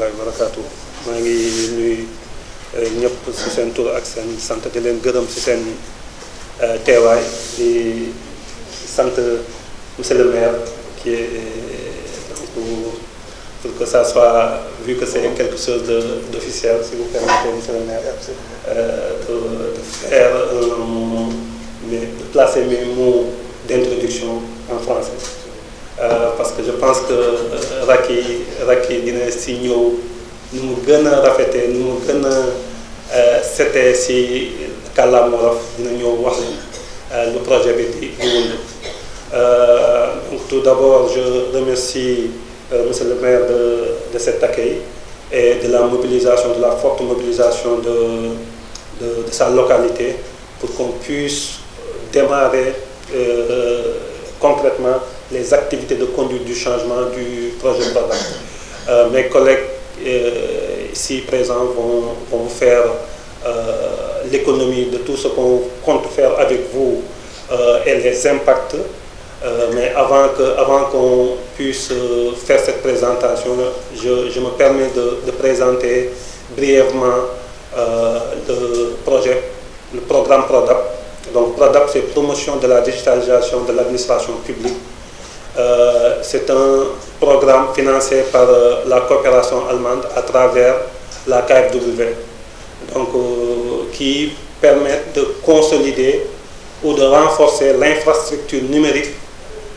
rahmatullahi wa barakatuh. maa ngi nuyu ñëpp ci seen tur ak seen sant di leen gërëm ci seen teewaay di sant monsieur le maire qui est pour que ça soit vu que c'est quelque chose d'officiel, si vous permettez monsieur le maire de faire de placer mes mots d'introduction en français. Parce que je pense que Racky dina si ñëw nu mu gën a rafetee nu mu gën a setee si kàllaama wolof dina ñëw wax le projet bi di wund. Donc tout d'abord je remercie monsieur le maire de cet accueil et de la mobilisation, de la forte mobilisation de sa localité pour qu'on puisse démarrer concrètement les activités de conduite du changement du projet PRODAC. Mes collègues ici présents vont vous faire l'économie de tout ce qu'on compte faire avec vous et les impacts. Mais avant qu'on puisse faire cette présentation, je me permets de présenter brièvement le programme PRODAP. Donc PRODAP, c'est promotion de la digitalisation de l'administration publique. C'est un programme financé par la coopération allemande à travers la KfW, donc qui permet de consolider ou de renforcer l'infrastructure numérique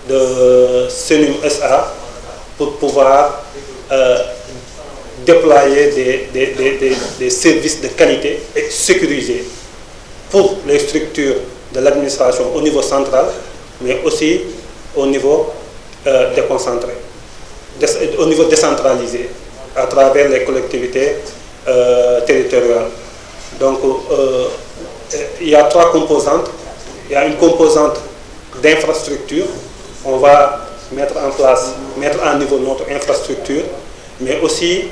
de Senum SA pour pouvoir déployer des services de qualité et sécurisés pour les structures de l'administration au niveau central, mais aussi au niveau déconcentré, au niveau décentralisé, à travers les collectivités territoriales. Donc, il y a trois composantes. Il y a une composante d'infrastructure. On va mettre en niveau notre infrastructure, mais aussi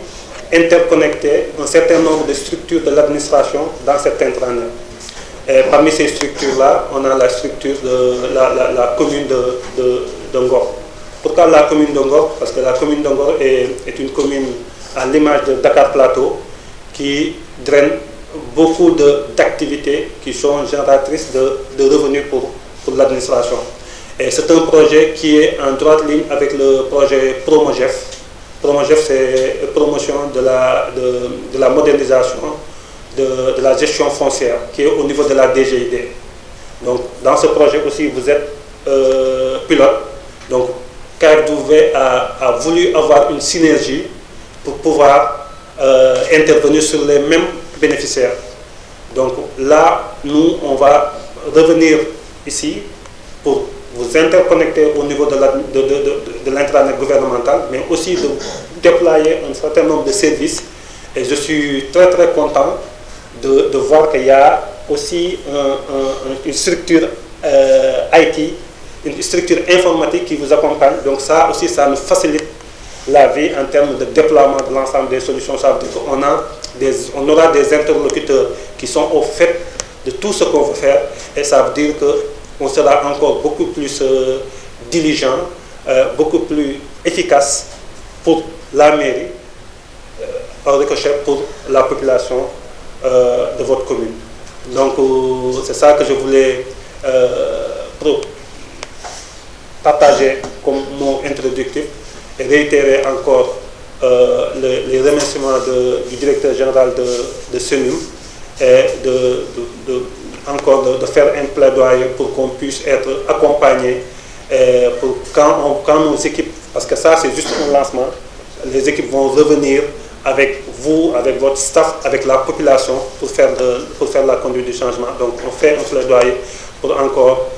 interconnecter un certain nombre de structures de l'administration dans cette intranet. Et parmi ces structures-là, on a la structure de la commune de Ngor. Pourquoi la commune de Ngor? Parce que la commune de Ngor est une commune à l'image de Dakar Plateau qui draine beaucoup d'activités qui sont génératrices de revenus pour l'administration. Et c'est un projet qui est en droite ligne avec le projet Promogef. Promogef, c'est promotion de la modernisation de la gestion foncière qui est au niveau de la DGID. Donc dans ce projet aussi vous êtes pilote. Donc KfW a voulu avoir une synergie pour pouvoir intervenir sur les mêmes bénéficiaires. Donc là, nous, on va revenir ici pour vous interconnecter au niveau de l'intranet gouvernemental, mais aussi de déployer un certain nombre de services. Et je suis très très content de voir qu'il y a aussi une structure IT, une structure informatique qui vous accompagne. Donc ça aussi, ça nous facilite la vie en termes de déploiement de l'ensemble des solutions. Ça veut dire qu'on aura des interlocuteurs qui sont au fait de tout ce qu'on veut faire. Et ça veut dire qu'on sera encore beaucoup plus diligent, beaucoup plus efficace pour la mairie, en ricochet pour la population de votre commune. Donc c'est ça que je voulais partager comme mot introductif et réitérer encore les remerciements du directeur général de Senum et encore de faire un plaidoyer pour qu'on puisse être accompagné pour quand nos équipes, parce que ça c'est juste un lancement, les équipes vont revenir avec vous, avec votre staff, avec la population pour faire la conduite du changement. Donc on fait un plaidoyer pour encore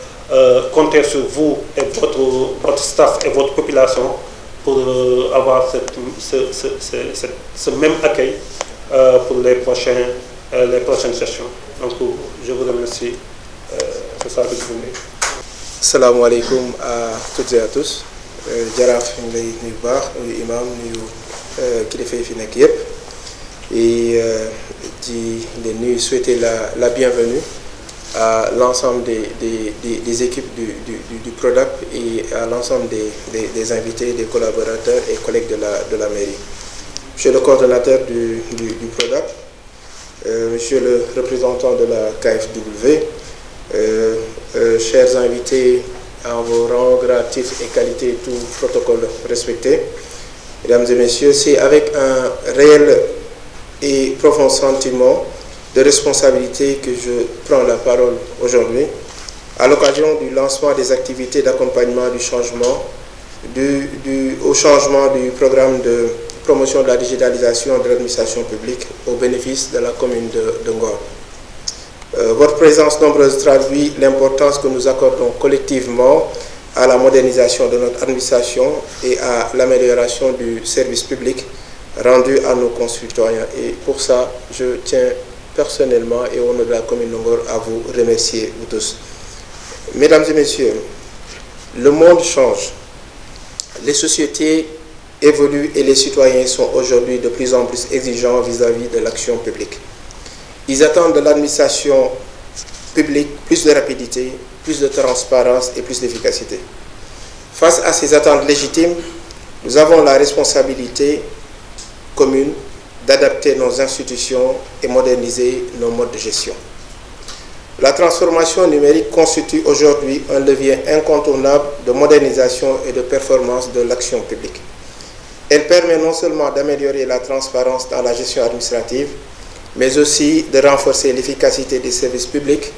compter sur vous et votre staff et votre population pour avoir ce même accueil pour les prochaines sessions. Donc je vous remercie. C'est ça que je voulais. Assalamu alaikum à toutes et à tous. Jaraaf ñu lay nuyu baax nuyu imam nuyu kilifa yi fi nekk yépp et di leen nuyu souhaiter la bienvenue à l'ensemble des équipes du PRODAP et à l'ensemble des invités, des collaborateurs et collègues de la mairie. Je Monsieur le coordonnateur du PRODAC, Monsieur le représentant de la KFW, chers invités en vos rangs, grades, titres et qualités, tout protocole respecté, Mesdames et Messieurs, c'est avec un réel et profond sentiment de responsabilité que je prends la parole aujourd'hui à l'occasion du lancement des activités d'accompagnement du changement, au changement du programme de promotion de la digitalisation de l'administration publique au bénéfice de la commune de Ngor. Votre présence nombreuse traduit l'importance que nous accordons collectivement à la modernisation de notre administration et à l'amélioration du service public rendu à nos concitoyens. Et pour ça, je tiens personnellement et au nom de la commune de Ngor à vous remercier, vous tous. Mesdames et Messieurs, le monde change, les sociétés évoluent et les citoyens sont aujourd'hui de plus en plus exigeants vis-à-vis de l'action publique. Ils attendent de l'administration publique plus de rapidité, plus de transparence et plus d'efficacité. Face à ces attentes légitimes, nous avons la responsabilité commune d'adapter nos institutions et moderniser nos modes de gestion. La transformation numérique constitue aujourd'hui un levier incontournable de modernisation et de performance de l'action publique. Elle permet non seulement d'améliorer la transparence dans la gestion administrative, mais aussi de renforcer l'efficacité des services publics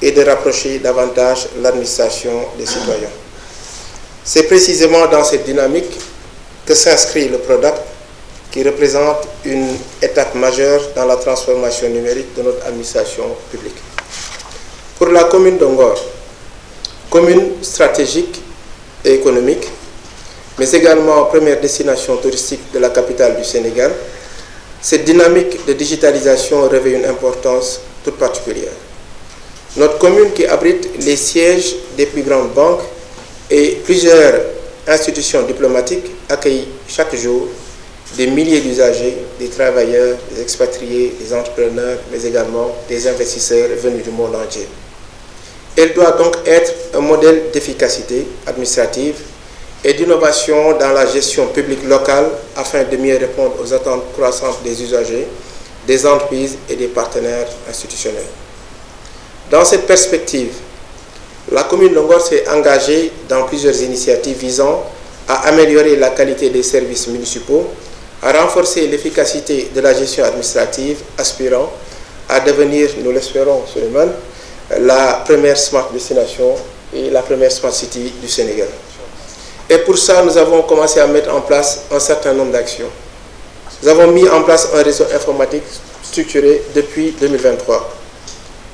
et de rapprocher davantage l'administration des citoyens. C'est précisément dans cette dynamique que s'inscrit le PRODAC, qui représente une étape majeure dans la transformation numérique de notre administration publique. Pour la commune de Ngor, commune stratégique et économique, mais également première destination touristique de la capitale du Sénégal, cette dynamique de digitalisation revêt une importance toute particulière. Notre commune, qui abrite les sièges des plus grandes banques et plusieurs institutions diplomatiques, accueille chaque jour des milliers d'usagers, des travailleurs, des expatriés, des entrepreneurs, mais également des investisseurs venus du monde entier. Elle doit donc être un modèle d'efficacité administrative et d'innovation dans la gestion publique locale afin de mieux répondre aux attentes croissantes des usagers, des entreprises et des partenaires institutionnels. Dans cette perspective, la commune de Ngor s'est engagée dans plusieurs initiatives visant à améliorer la qualité des services municipaux, à renforcer l'efficacité de la gestion administrative, aspirant à devenir, nous l'espérons, Suleiman, la première smart destination et la première smart city du Sénégal. Et pour ça, nous avons commencé à mettre en place un certain nombre d'actions. Nous avons mis en place un réseau informatique structuré depuis 2023.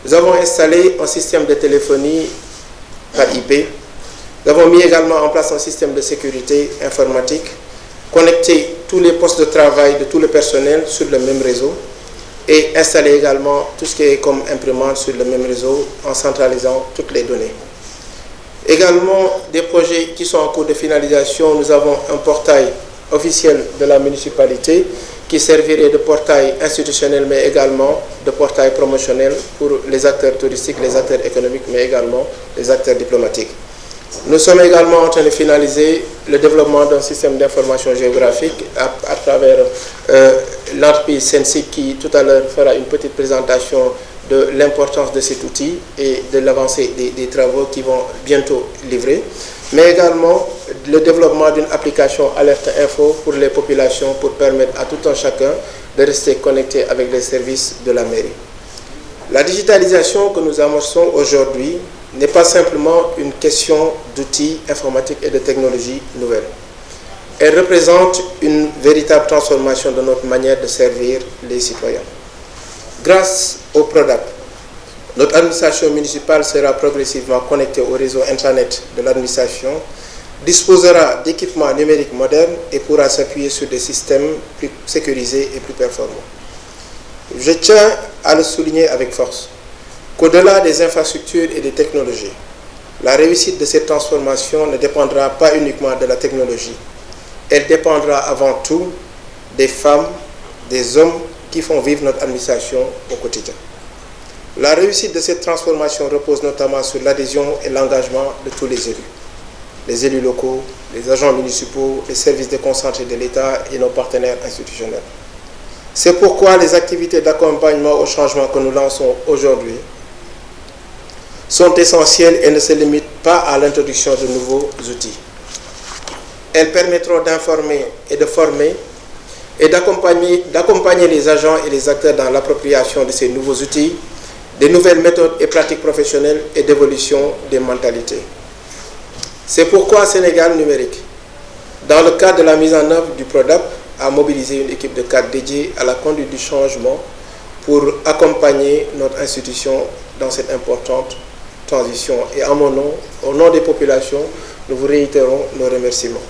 Nous avons installé un système de téléphonie par IP. Nous avons mis également en place un système de sécurité informatique, connecté tous les postes de travail de tout le personnel sur le même réseau et installer également tout ce qui est comme imprimante sur le même réseau en centralisant toutes les données. Également, des projets qui sont en cours de finalisation, nous avons un portail officiel de la municipalité qui servirait de portail institutionnel mais également de portail promotionnel pour les acteurs touristiques, les acteurs économiques mais également les acteurs diplomatiques. Nous sommes également en train de finaliser le développement d'un système d'information géographique à travers l'entreprise Sensic qui tout à l'heure fera une petite présentation de l'importance de cet outil et de l'avancée des travaux qui vont bientôt livrer, mais également le développement d'une application Alerte Info pour les populations pour permettre à tout un chacun de rester connecté avec les services de la mairie. La digitalisation que nous amorçons aujourd'hui n'est pas simplement une question d'outils informatiques et de technologies nouvelles. Elle représente une véritable transformation de notre manière de servir les citoyens. Grâce au PRODAC, notre administration municipale sera progressivement connectée au réseau Internet de l'administration, disposera d'équipements numériques modernes et pourra s'appuyer sur des systèmes plus sécurisés et plus performants. Je tiens à le souligner avec force qu'au-delà des infrastructures et des technologies, la réussite de cette transformation ne dépendra pas uniquement de la technologie. Elle dépendra avant tout des femmes, des hommes qui font vivre notre administration au quotidien. La réussite de cette transformation repose notamment sur l'adhésion et l'engagement de tous les élus locaux, les agents municipaux, les services déconcentrés de l'État et nos partenaires institutionnels. C'est pourquoi les activités d'accompagnement au changement que nous lançons aujourd'hui sont essentielles et ne se limitent pas à l'introduction de nouveaux outils. Elles permettront d'informer et de former et d'accompagner les agents et les acteurs dans l'appropriation de ces nouveaux outils, des nouvelles méthodes et pratiques professionnelles et d'évolution des mentalités. C'est pourquoi Sénégal Numérique, dans le cadre de la mise en œuvre du PRODAP, a mobilisé une équipe de cadres dédiée à la conduite du changement pour accompagner notre institution dans cette importante transition. Et en mon nom, au nom des populations, nous vous réitérons nos remerciements.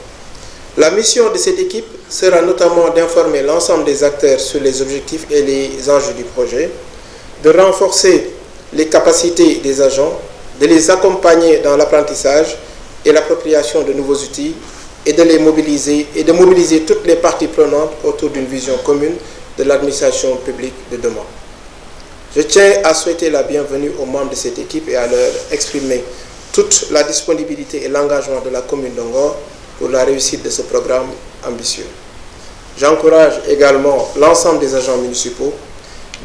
La mission de cette équipe sera notamment d'informer l'ensemble des acteurs sur les objectifs et les enjeux du projet, de renforcer les capacités des agents, de les accompagner dans l'apprentissage et l'appropriation de nouveaux outils et de les mobiliser et de mobiliser toutes les parties prenantes autour d'une vision commune de l'administration publique de demain. Je tiens à souhaiter la bienvenue aux membres de cette équipe et à leur exprimer toute la disponibilité et l'engagement de la commune de Ngor pour la réussite de ce programme ambitieux. J'encourage également l'ensemble des agents municipaux,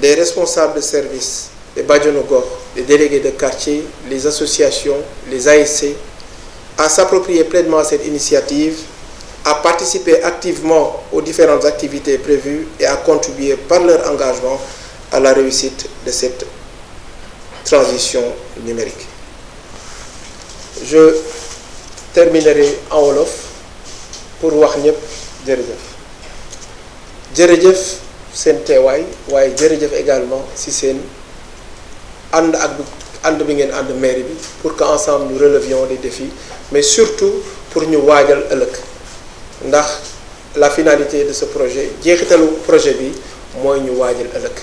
des responsables de services, les Badjonogor, les délégués de quartier, les associations, les ASC, à s'approprier pleinement cette initiative, à participer activement aux différentes activités prévues et à contribuer par leur engagement à la réussite de cette transition numérique. Je terminerai en wolof pour wax ñëpp jërëjëf jërëjëf seen teewaay waaye jërëjëf également si seen ànd bi ngeen ànd mairie bi pour que ensemble nous relevions les défis mais surtout pour ñu waajal ëllëg ndax la finalité de ce projet jeexitalu projet bi mooy ñu waajal ëllëg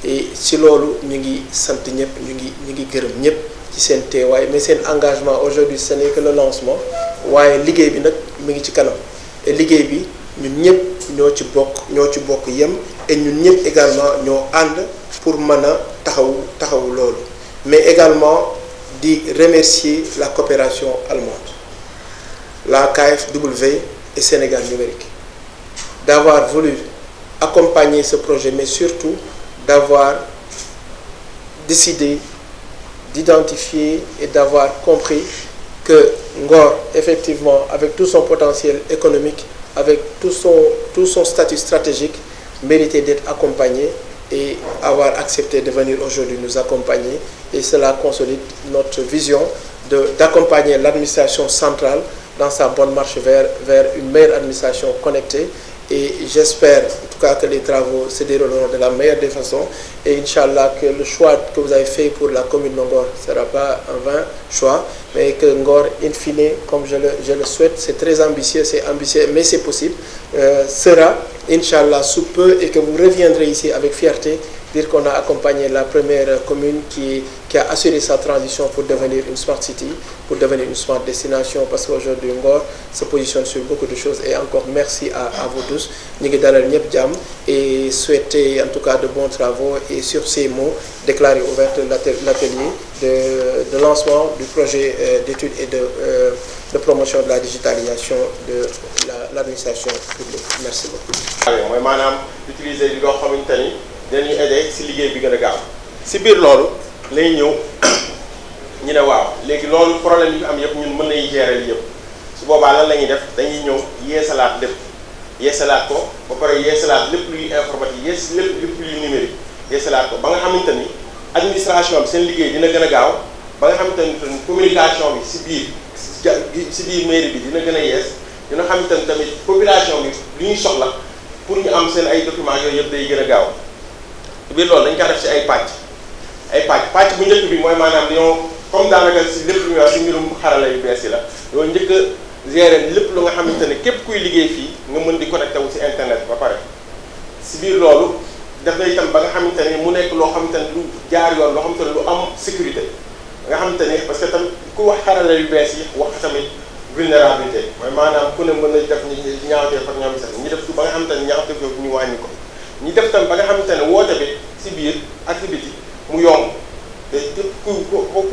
et si loolu ñu ngi sant ñëpp ñu ngi gërëm ñëpp ci seen teewaay mais seen engagement aujourd'hui ce n'est que le lancement waaye liggéey bi nag mi ngi ci kanam et liggéey bi ñun ñëpp ñoo ci bokk yem et ñun ñëpp également ñoo ànd pour mën a taxawu loolu mais également di remercier la coopération allemande, la KfW et Sénégal Numérique d'avoir voulu accompagner ce projet mais surtout d'avoir décidé d'identifier et d'avoir compris que Ngor, effectivement, avec tout son potentiel économique, avec tout son statut stratégique, méritait d'être accompagné et avoir accepté de venir aujourd'hui nous accompagner. Et cela consolide notre vision d'accompagner l'administration centrale dans sa bonne marche vers une meilleure administration connectée. Et j'espère en tout cas que les travaux se dérouleront de la meilleure des façons. Et Inch'Allah que le choix que vous avez fait pour la commune de Ngor ne sera pas un vain choix, mais que Ngor, in fine, comme je le souhaite, c'est très ambitieux, mais c'est possible, sera Inch'Allah sous peu et que vous reviendrez ici avec fierté dire qu'on a accompagné la première commune qui a assuré sa transition pour devenir une smart city, pour devenir une smart destination, parce qu'aujourd'hui Ngor se positionne sur beaucoup de choses. Et encore merci à vous tous. Et souhaiter en tout cas de bons travaux. Et sur ces mots, déclarer ouverte l'atelier de lancement du projet d'études et de promotion de la digitalisation de l'administration publique. Merci beaucoup. Moi, madame, utiliser le gars comme une tenue. dañuy aider si liggéey bi gën a gaaw si biir loolu lay ñëw ñu ne waaw léegi loolu problème yi am yëpp ñun mën nañu gérer li yëpp su boobaa lan la ñuy def dañuy ñëw yeesalaat lépp yeesalaat ko ba pare yeesalaat lépp luy informatique lépp luy numérique yeesalaat ko ba nga xamante ni administration bi seen liggéey dina gën a gaaw ba nga xamante ni communication bi si biir mairie bi dina gën a yees dina xamante ni tamit population bi li ñuy soxla pour ñu am seen ay documents yooyu yëpp day gën a gaaw. biir loolu dañ ko def ci ay pàcc bu njëkk bi mooy maanaam dañoo comme daanaka si lépp lu ñuy wax si mbirum xarala yu bees yi la yow njëkk a gérer lépp lu nga xamante ne képp kuy liggéey fii nga mën di connecté wu si internet ba pare si biir loolu def na itam ba nga xamante ne mu nekk loo xamante ne lu jaar yoon loo xamante ne lu am sécurité nga xamante ne parce que tam ku wax xarala yu bees yi wax tamit vulnérabilité mooy maanaam ku ne mën na def ñaawtee fa ñoom sax ñu def ba nga xamante ne ñaawtee foofu ñu wàññi ko ñi def tam ba nga xamante ne woote bi si biir activité mu yomb te ku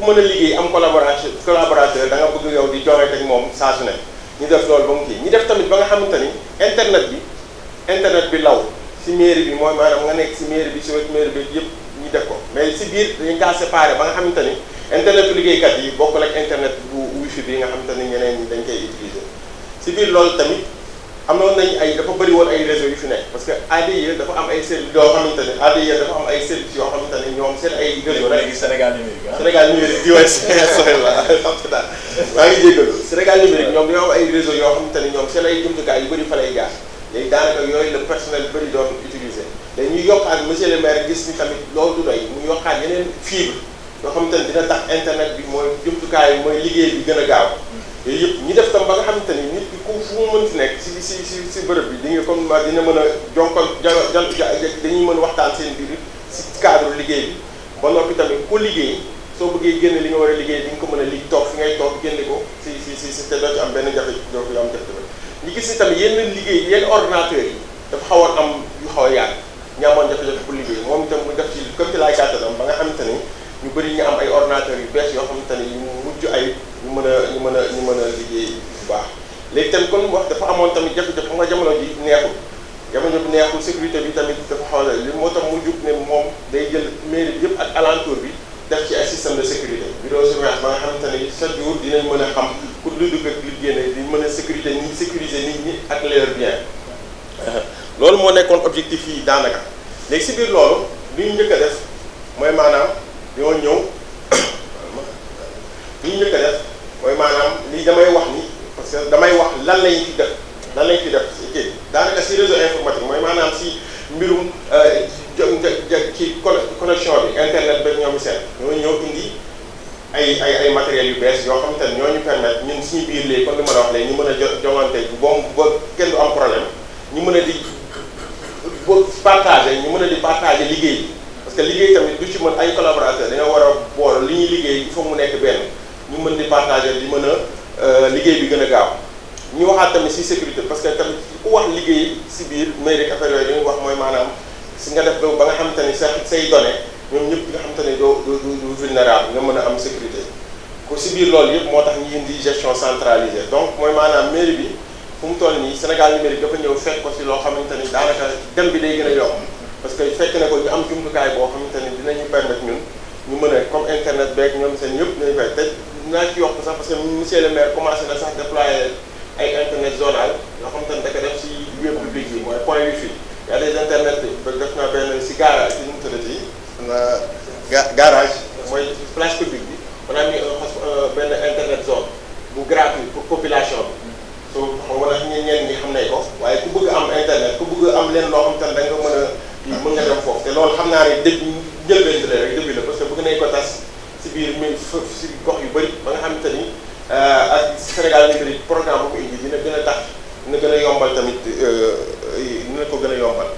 mën a liggéey am collaborateur da nga bëgg yow di joxe ak moom saa su ne ñu def loolu ba mu kii ñu def tamit ba nga xamante ni internet bi law si mairie bi mooy maanaam nga nekk si mairie bi si wet mairie bi yëpp ñu def ko mais si biir dañu kaa séparé ba nga xamante ni internet liggéeykat yi bokkul ak internet bu wifi bi nga xamante ni ñeneen ñi dañ koy utiliser si biir loolu tamit amoon nañ dafa bëri woon ay réseau yu fi nekk parce que ADIE dafa am ay services yoo xamante ne ADIE dafa am ay services yoo xamante ne ñoom seen ay réseau rek léegi Sénégal numérique Sénégal numérique di la xam daal maa ngi jégalu Sénégal numérique ñoom dañoo am ay réseau yoo xamante ne ñoom seen ay jumtukaay yu bëri fa lay jaar léegi daanaka yooyu le personnel bëri doon utiliser dañuy yokkaat monsieur le maire gis ni tamit loolu du doy mu yokkaat yeneen fibre yoo xamante ne dina tax internet bi mooy jumtukaay mooy liggéey bi gën a gaaw yooyu yëpp ñu def tam ba nga xamante ni nit ki ku fu mu mën si nekk si bërëb bi di nga comme dina mën a jonkal dañuy mën waxtaan seen biir si cadre liggéey bi ba noppi tamit ku liggéey soo bëggee génne li nga war a liggéey di nga ko mën a toog fi ngay toog génne ko si te doo ci am benn jafe doo fi am jafe-jafe ñu gis ni tamit yenn liggéey yenn ordinateurs yi dafa xawoon am yu xaw a yàgg ñu amoon jafe-jafe pour liggéey moom itam mu def ci comme ci laay kàttanam ba nga xamante ni ñu bëri ñu am ay ordinateurs yu bees yoo xamante ni yu mujj ay ñu mën a liggéey bu baax léegi tamit kon wax dafa amoon tamit jafe-jafe xam nga jamono ji neexul sécurité bi tamit dafa xaw a li moo tax mu jug ne moom day jël mairie bi yëpp ak alentour bi def ci ay système de sécurité vidéo surveillance ba nga xamante ni chaque jour dinañ mën a xam pour lu dugg ak lu génne di mën a sécuriser nit ñi ak leurs biens loolu moo nekkoon objectif yi daanaka léegi si biir loolu li ñu njëkk a def mooy maanaam ñoo ñëw li ñu njëkk a def mooy maanaam lii damay wax ni parce que damay wax lan lañ fi def si kii daanaka si réseau informatique mooy maanaam si mbirum ci connexion bi internet ba ñoom seen ñoo ñëw indi ay matériels yu bees yoo xamante ne ñoo ñu permettre ñun suñu biir léegi comme li ma la wax léegi ñu mën a jongante ba kenn du am problème ñu mën a di partager liggéey bi parce que liggéey tamit du ci mën ay collaborateurs dañoo war a boole li ñuy liggéey il faut mu nekk benn ñu mën di partager di mën a liggéey bi gën a gaaw ñu waxaat tamit si sécurité parce que tamit ku wax liggéey si biir mairie affaire yooyu dañuy wax mooy maanaam si nga def ba nga xamante ni say données ñoom ñëpp nga xamante ni doo vulnérable nga mën a am sécurité ko si biir loolu yëpp moo tax ñu indi gestion centralisée donc mooy maanaam mairie bi fu mu toll nii Sénégal numérique dafa ñëw fekk ko si loo xamante ni daanaka dem bi day gën a yomb parce que fekk na ko ñu am jumtukaay boo xamante ni dinañu permettre ñun ñu mën a comme internet beeg ñoom seen yëpp nañu fay te naa ci yokk sax parce que monsieur le maire commencé na sax déployer ay internet zonal yoo xamante ni da ko def si lieu public yi mooy point wifi y a des internet def naa benn si garage si nu mu tuddati garage mooy place publique bi on a mis benn internet zone bu gratuit pour population bi soo xam nga nag ñenn ñi xam nañ ko waaye ku bëgg am internet ku bëgg am leen loo xam te ne da nga mën nga dem foofu te loolu xam naa ne début njëlbeen la rek début la parce que bëgg nañ ko tas si biir si gox yu bëri ba nga xamante ni ak Sénégal numérique programme bu ko indi dina gën a tax dina gën a yombal tamit dina ko gën a yombal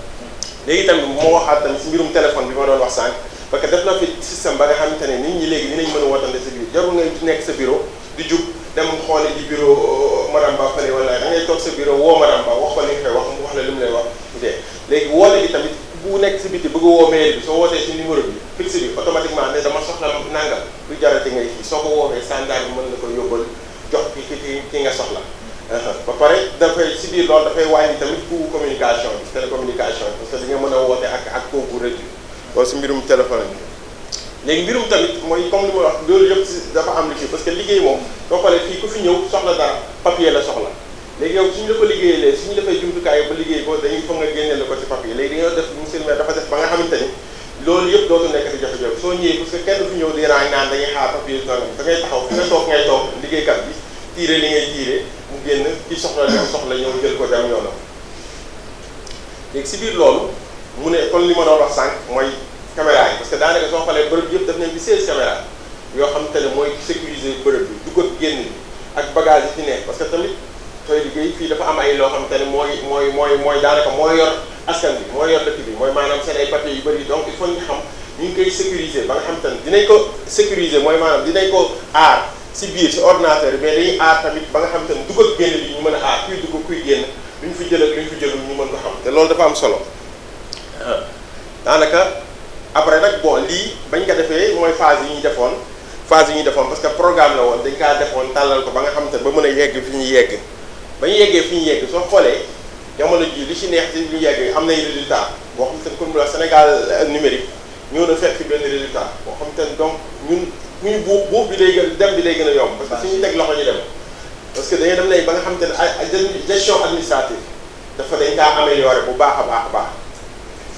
léegi tamit moo waxaat tamit si mbirum téléphone bi ma doon wax sànq parce que def na fi système ba nga xamante ne nit ñi léegi dinañ mën a wootante sa biir jarul nga nekk sa bureau di jub dem xoole ji bureau madame Ba fële wala da ngay toog sa bureau woo madame Ba wax ko li nga koy wax mu wax la li mu lay wax bu dee léegi woote gi tamit bu nekk si biti bëgg a woo mairie bi soo wootee si numéro bi fixe bi automatiquement ne dama soxla nangam du jarate ngay kii soo ko woowee standard bi mën na ko yóbbal jox ki nga soxla ba pare dafay si biir loolu dafay wàññi tamit coût communication bi télécommunication bi parce que di nga mën a woote ak kooku réduit loolu si mbirum téléphone bi léegi mbirum tamit mooy comme li ma wax loolu yëpp dafa am liggéey parce que liggéey moom soo xoolee fii ku fi ñëw soxla dara papier la soxla léegi yow suñu la ko liggéeyee suñu dafay jumtukaay ba liggéey ko dañuy foog nga génneel la ko ci papier léegi dañoo def monsieur le maire dafa def ba nga xamante ni loolu yëpp dootu nekk di jafe-jafe soo ñëwee parce que kenn fi ñëw di rang naan dañuy xaar papier da ngay taxaw fi nga toog ngay toog liggéeykat bi tiire li ngay tiire mu génn ki soxla li soxla ñëw jël ko dem yoonam léegi si biir loolu mu ne kon li ma doon wax sànq mooy caméra yi parce que daanaka soo xoolee bërëb yëpp daf nañ bi 16 caméra yoo xam te ne mooy sécuriser bërëb bi dugg ak génn bi ak bagage yi ci nekk parce que tamit sooy liggéey fii dafa am ay loo xam te ne mooy daanaka mooy yor askan bi mooy yor dëkk bi mooy maanaam seen ay papiers yu bëri donc il faut ñu xam ñu ngi koy sécuriser ba nga xam te ne dinañ ko sécuriser mooy maanaam dinañ ko aar si biir si ordinateur bi mais dañuy aar tamit ba nga xam te ne dugg ak génn bi ñu mën a aar kuy dugg kuy génn lu ñu fi jël ak lu ñu fi jëlul ñu mën ko xam te loolu dafa am solo daanaka après nag bon lii bañ ko defee mooy phase yi ñuy defoon parce que programme la woon dañ kaa defoon tàllal ko ba nga xam te ba mën a yegg fi ñuy yegg ba ñu yeggee fi ñu yegg soo xoolee jamono ji li ci neex ci ñu yeggee am nay résultat boo xam te ne comme la Sénégal numérique ñëw na fekk benn résultat boo xam te ne donc ñun buuf bi day gën dem bi day gën a yomb parce que suñu teg loxo ñu dem parce que dañuy dem nañ ba nga xam te ne ay gestion administrative dafa dañ kaa amélioré bu baax a baax a baax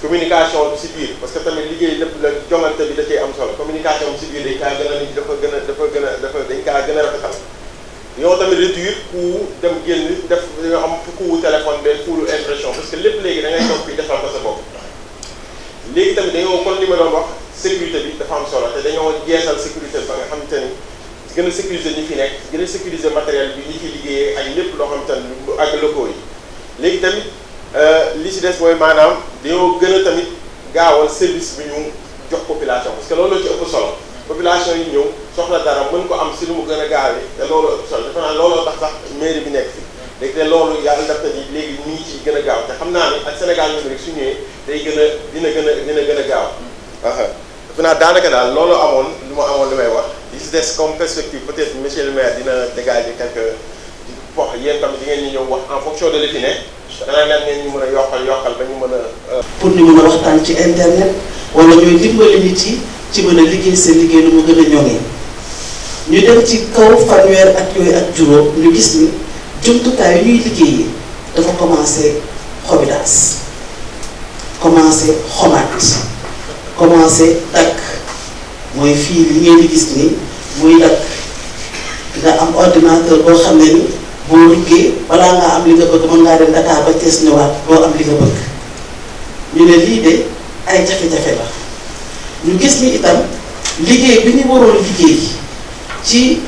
communication bi si biir parce que tamit liggéey lépp la jongante bi da cee am solo communication bi si biir dañ kaa gën a dañ kaa gën a rafetal ñoo tamit réduire coût dem génn def dañoo am coût téléphone be coût impression parce que lépp léegi da ngay toog fii defal ko sa bopp léegi tamit dañoo kon li ma doon wax sécurité bi dafa am solo te dañoo jeesal sécurité bi ba nga xamante ni gën a sécuriser ñi fi nekk gën a sécuriser matériel bi ñi fi liggéeyee ak lépp loo xamante ni ak locaux yi léegi tamit li ci des mooy maanaam dañoo gën a tamit gaawal service bi ñu jox population parce que loolu ci ëpp solo population yi ñëw soxla dara mën ko am si lu mu gën a gaawee te loolu ëpp solo dafa naa looloo tax sax mairie bi nekk fi léegi te loolu yàlla def na ni léegi ñu ngi ci gën a gaaw te xam naa ne ak Sénégal numérique su ñëwee day gën a dina gën a gaaw defe naa daanaka daal loolu amoon lu ma amoon li may wax li si des comme perspective peut-être monsieur le maire dina dégager quelque wax yéen tamit di ngeen ñu ñëw wax en fonction de li fi ne danaa leen ngeen ñu mën a yokkal ba ñu mën a pour ñu mën a waxtaan ci internet wala ñooy dimbali nit yi ci mën a liggéey seen liggéey lu mu gën a ñoŋee ñu dem ci kaw fanweer ak yooyu ak juróom ñu gis ni jumtukaay yi ñuy liggéeyee dafa commencé xobidaas commencé xomaat commencé dakk mooy fii li ngeen di gis ni muy dakk nga am ordinateur boo xam ne ni boo liggéey balaa ngaa am li nga bëgg mën ngaa dem Dakar ba Thiès ñëwaat doo am li nga bëgg ñu ne lii de ay jafe-jafe la ñu gis ni itam liggéey bi ñu waroon liggéey ci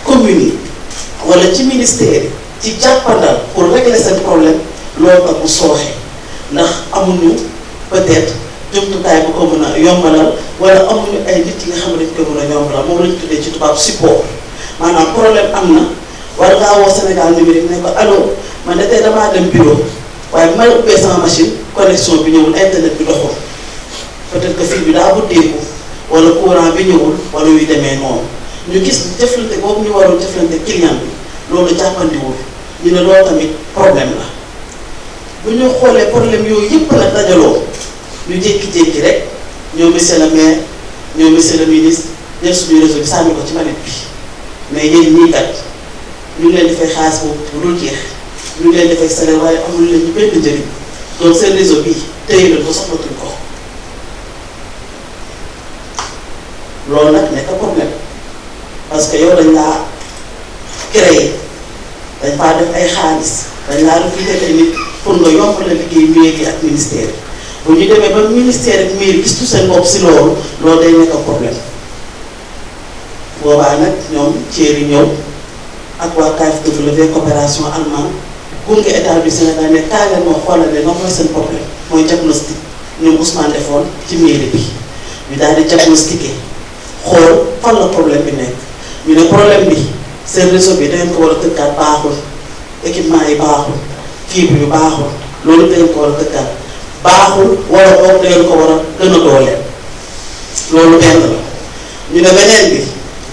commune yi wala ci ministère yi ci jàppandal pour régler seen problème loolu nag mu sooxe ndax amuñu peut-être jumtukaay bu ko mën a yombalal wala amuñu ay nit yi nga xam ne dañ ko mën a yombalal moom lañu tuddee ci tubaab support maanaam problème am na war ngaa woo Sénégal numérique ne ko allo man de tey damaa dem bureau waaye bu ma la ubbee sama machine connexion bi ñëwul internet bi doxul peut-être que fil bi daa buddeeku wala courant bi ñëwul wala yu demee noonu ñu gis jëflante boobu ñu waroon jëflante client bi loolu jàppandiwul ñu ne loolu tamit problème la bu ñu xoolee problème yooyu yëpp nag dajaloo ñu jékki-jékki rek ñoo monsieur le maire ñoo monsieur le ministre jël suñu réseau bi sànni ko ci manette bi mais yéen ñii kat ñu ngi leen di fay xaalis boobu bu dul jeex ñu ngi leen di fay salaire waaye amul leen ñu benn njëriñ donc seen réseau bii téye leen ko soxlatuñ ko loolu nag nekk problème parce que yow dañ laa créé dañ faa def ay xaalis dañ laa recruter ay nit pour nga yomb la liggéey mairie ak ministère bu ñu demee ba ministère ak mairie gis tu seen bopp si loolu day nekk problème boobaa nag ñoom Thierry ñëw ak waa KfW coopération allemande gunge état du Sénégal ne kaa leen moo xoolal leen moom mooy seen problème mooy diagnostic ñoom Ousmane defoon ci mairie bi ñu daal di diagnostiqué xool fan la problème bi nekk ñu ne problème bi seen réseau bi da ngeen ko war a tëkkaat baaxul équipement yi baaxul fibre yu baaxul loolu da ngeen ko war a tëkkaat baaxul wala boog da ngeen ko war a gën a dooleel loolu benn la ñu ne beneen bi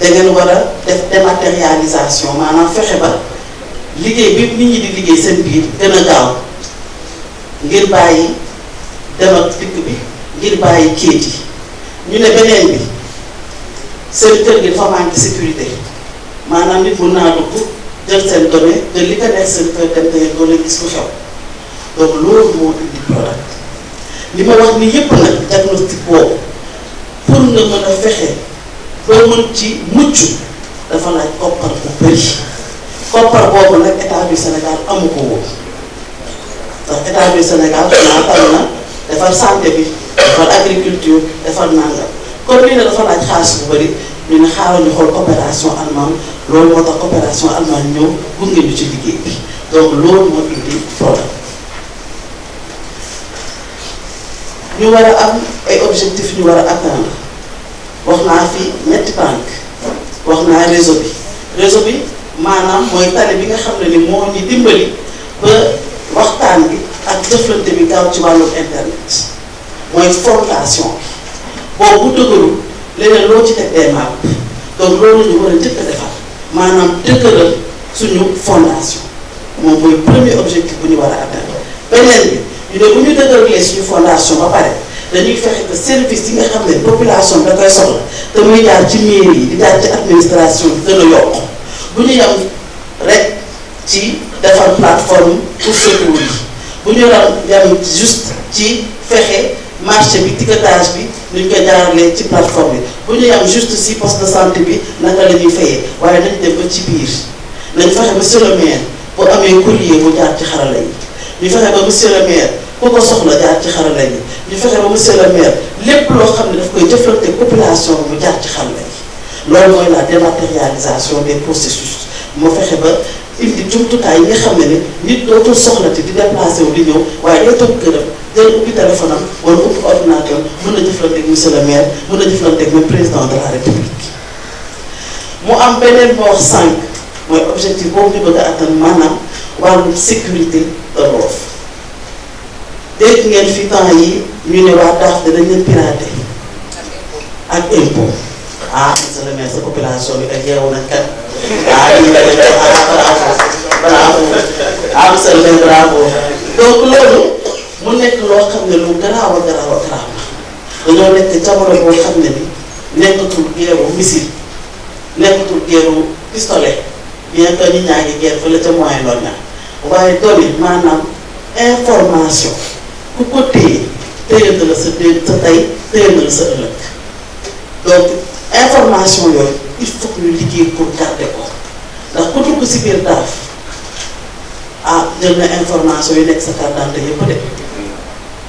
da ngeen war a def dématérialisation maanaam fexe ba liggéey bi nit ñi di liggéey seen biir gën a gaaw ngir bàyyi dem ak dikk bi ngir bàyyi kéet yi ñu ne beneen bi seen kër gi dafa manqué sécurité maanaam nit mun naa dugg jël seen données jël li ko nekk seen kër dem te ngeen doon gis lu xew donc loolu moo indi product li ma wax ni yépp nag diagnostic boobu pour nga mën a fexe ba mën ci mucc dafa laaj koppar bu bëri koppar boobu nag état du Sénégal amu ko woon ndax état du Sénégal xanaa tal na defar santé bi defar agriculture defar nangam comme lii ne dafa laaj xaalis bu bëri ñu ne xaaral ñu xool coopération allemande loolu moo tax coopération allemande ñëw gunge ñu ci liggéey bi donc loolu moo indi problème ñu war a am ay objectifs ñu war a atteindre wax naa fi ñetti banque wax naa réseau bi maanaam mooy tali bi nga xam ne ni moo ñu dimbali ba waxtaan bi ak jëflante bi gaaw ci wàllu internet mooy fondation bi boobu bu dëgërul leneen loo ci teg day màbb donc loolu ñu war a njëkk a defar maanaam dëgëral suñu fondation moom mooy premier objectif bu ñu war a atteindre. beneen bi ñu ne bu ñu dëgëralee suñu fondation ba pare dañuy fexe que service yi nga xam ne population da koy soxla te muy jaar ci mairie yi di jaar ci administration bi gën a yokk bu ñu yem rek ci defar plateforme pour secours yi bu ñu yem juste ci fexe marché bi tiquetage bi nuñ ko jaaralee ci plateforme bi bu ñu yem juste si poste de santé bi naka la ñuy fayee waaye nañ dem ba ci biir nañ fexe monsieur le maire bu amee courrier bu jaar ci xarala yi ñu fexe ba monsieur le maire ku ko soxla jaar ci xarala yi ñu fexe ba monsieur le maire lépp loo xam ne daf koy jëflante population bi mu jaar ci xarala yi loolu mooy la dématérialisation des processus moo fexe ba indi jumtukaay yi nga xam ne nit dootul soxlati di déplacé wu di ñëw waaye day toog këram jël ubbi téléphone am wala ubbi ordinateur mën na jëflanteeg monsieur le maire mën na jëflanteeg le président de la république. mu am beneen boo wax sànq mooy objectif boobu ñu bëgg a atteindre maanaam wàllum sécurité de l'offre dégg ngeen fi temps yi ñu ne waa DAF dañ leen piraté ak impôt monsieur le maire sa population bi ak yeewu nañ kat ñu la def bravo monsieur le maire bravo donc loolu mu nekk loo xam ne lu garaaw a garaaw a garaaw la dañoo nekk jamono boo xam ne ni nekkatul guerru missile nekkatul guerru pistolet bien que ñu ñaa ngi guerre fële ca Moyen-Orient waaye doon maanaam information ku ko téye téye na la sa tey téye na la sa ëllëg donc information yooyu il faut que ñu liggéey pour garder ko ndax ku dugg si biir DAF jël na information yi nekk sa carte d'identité yëpp de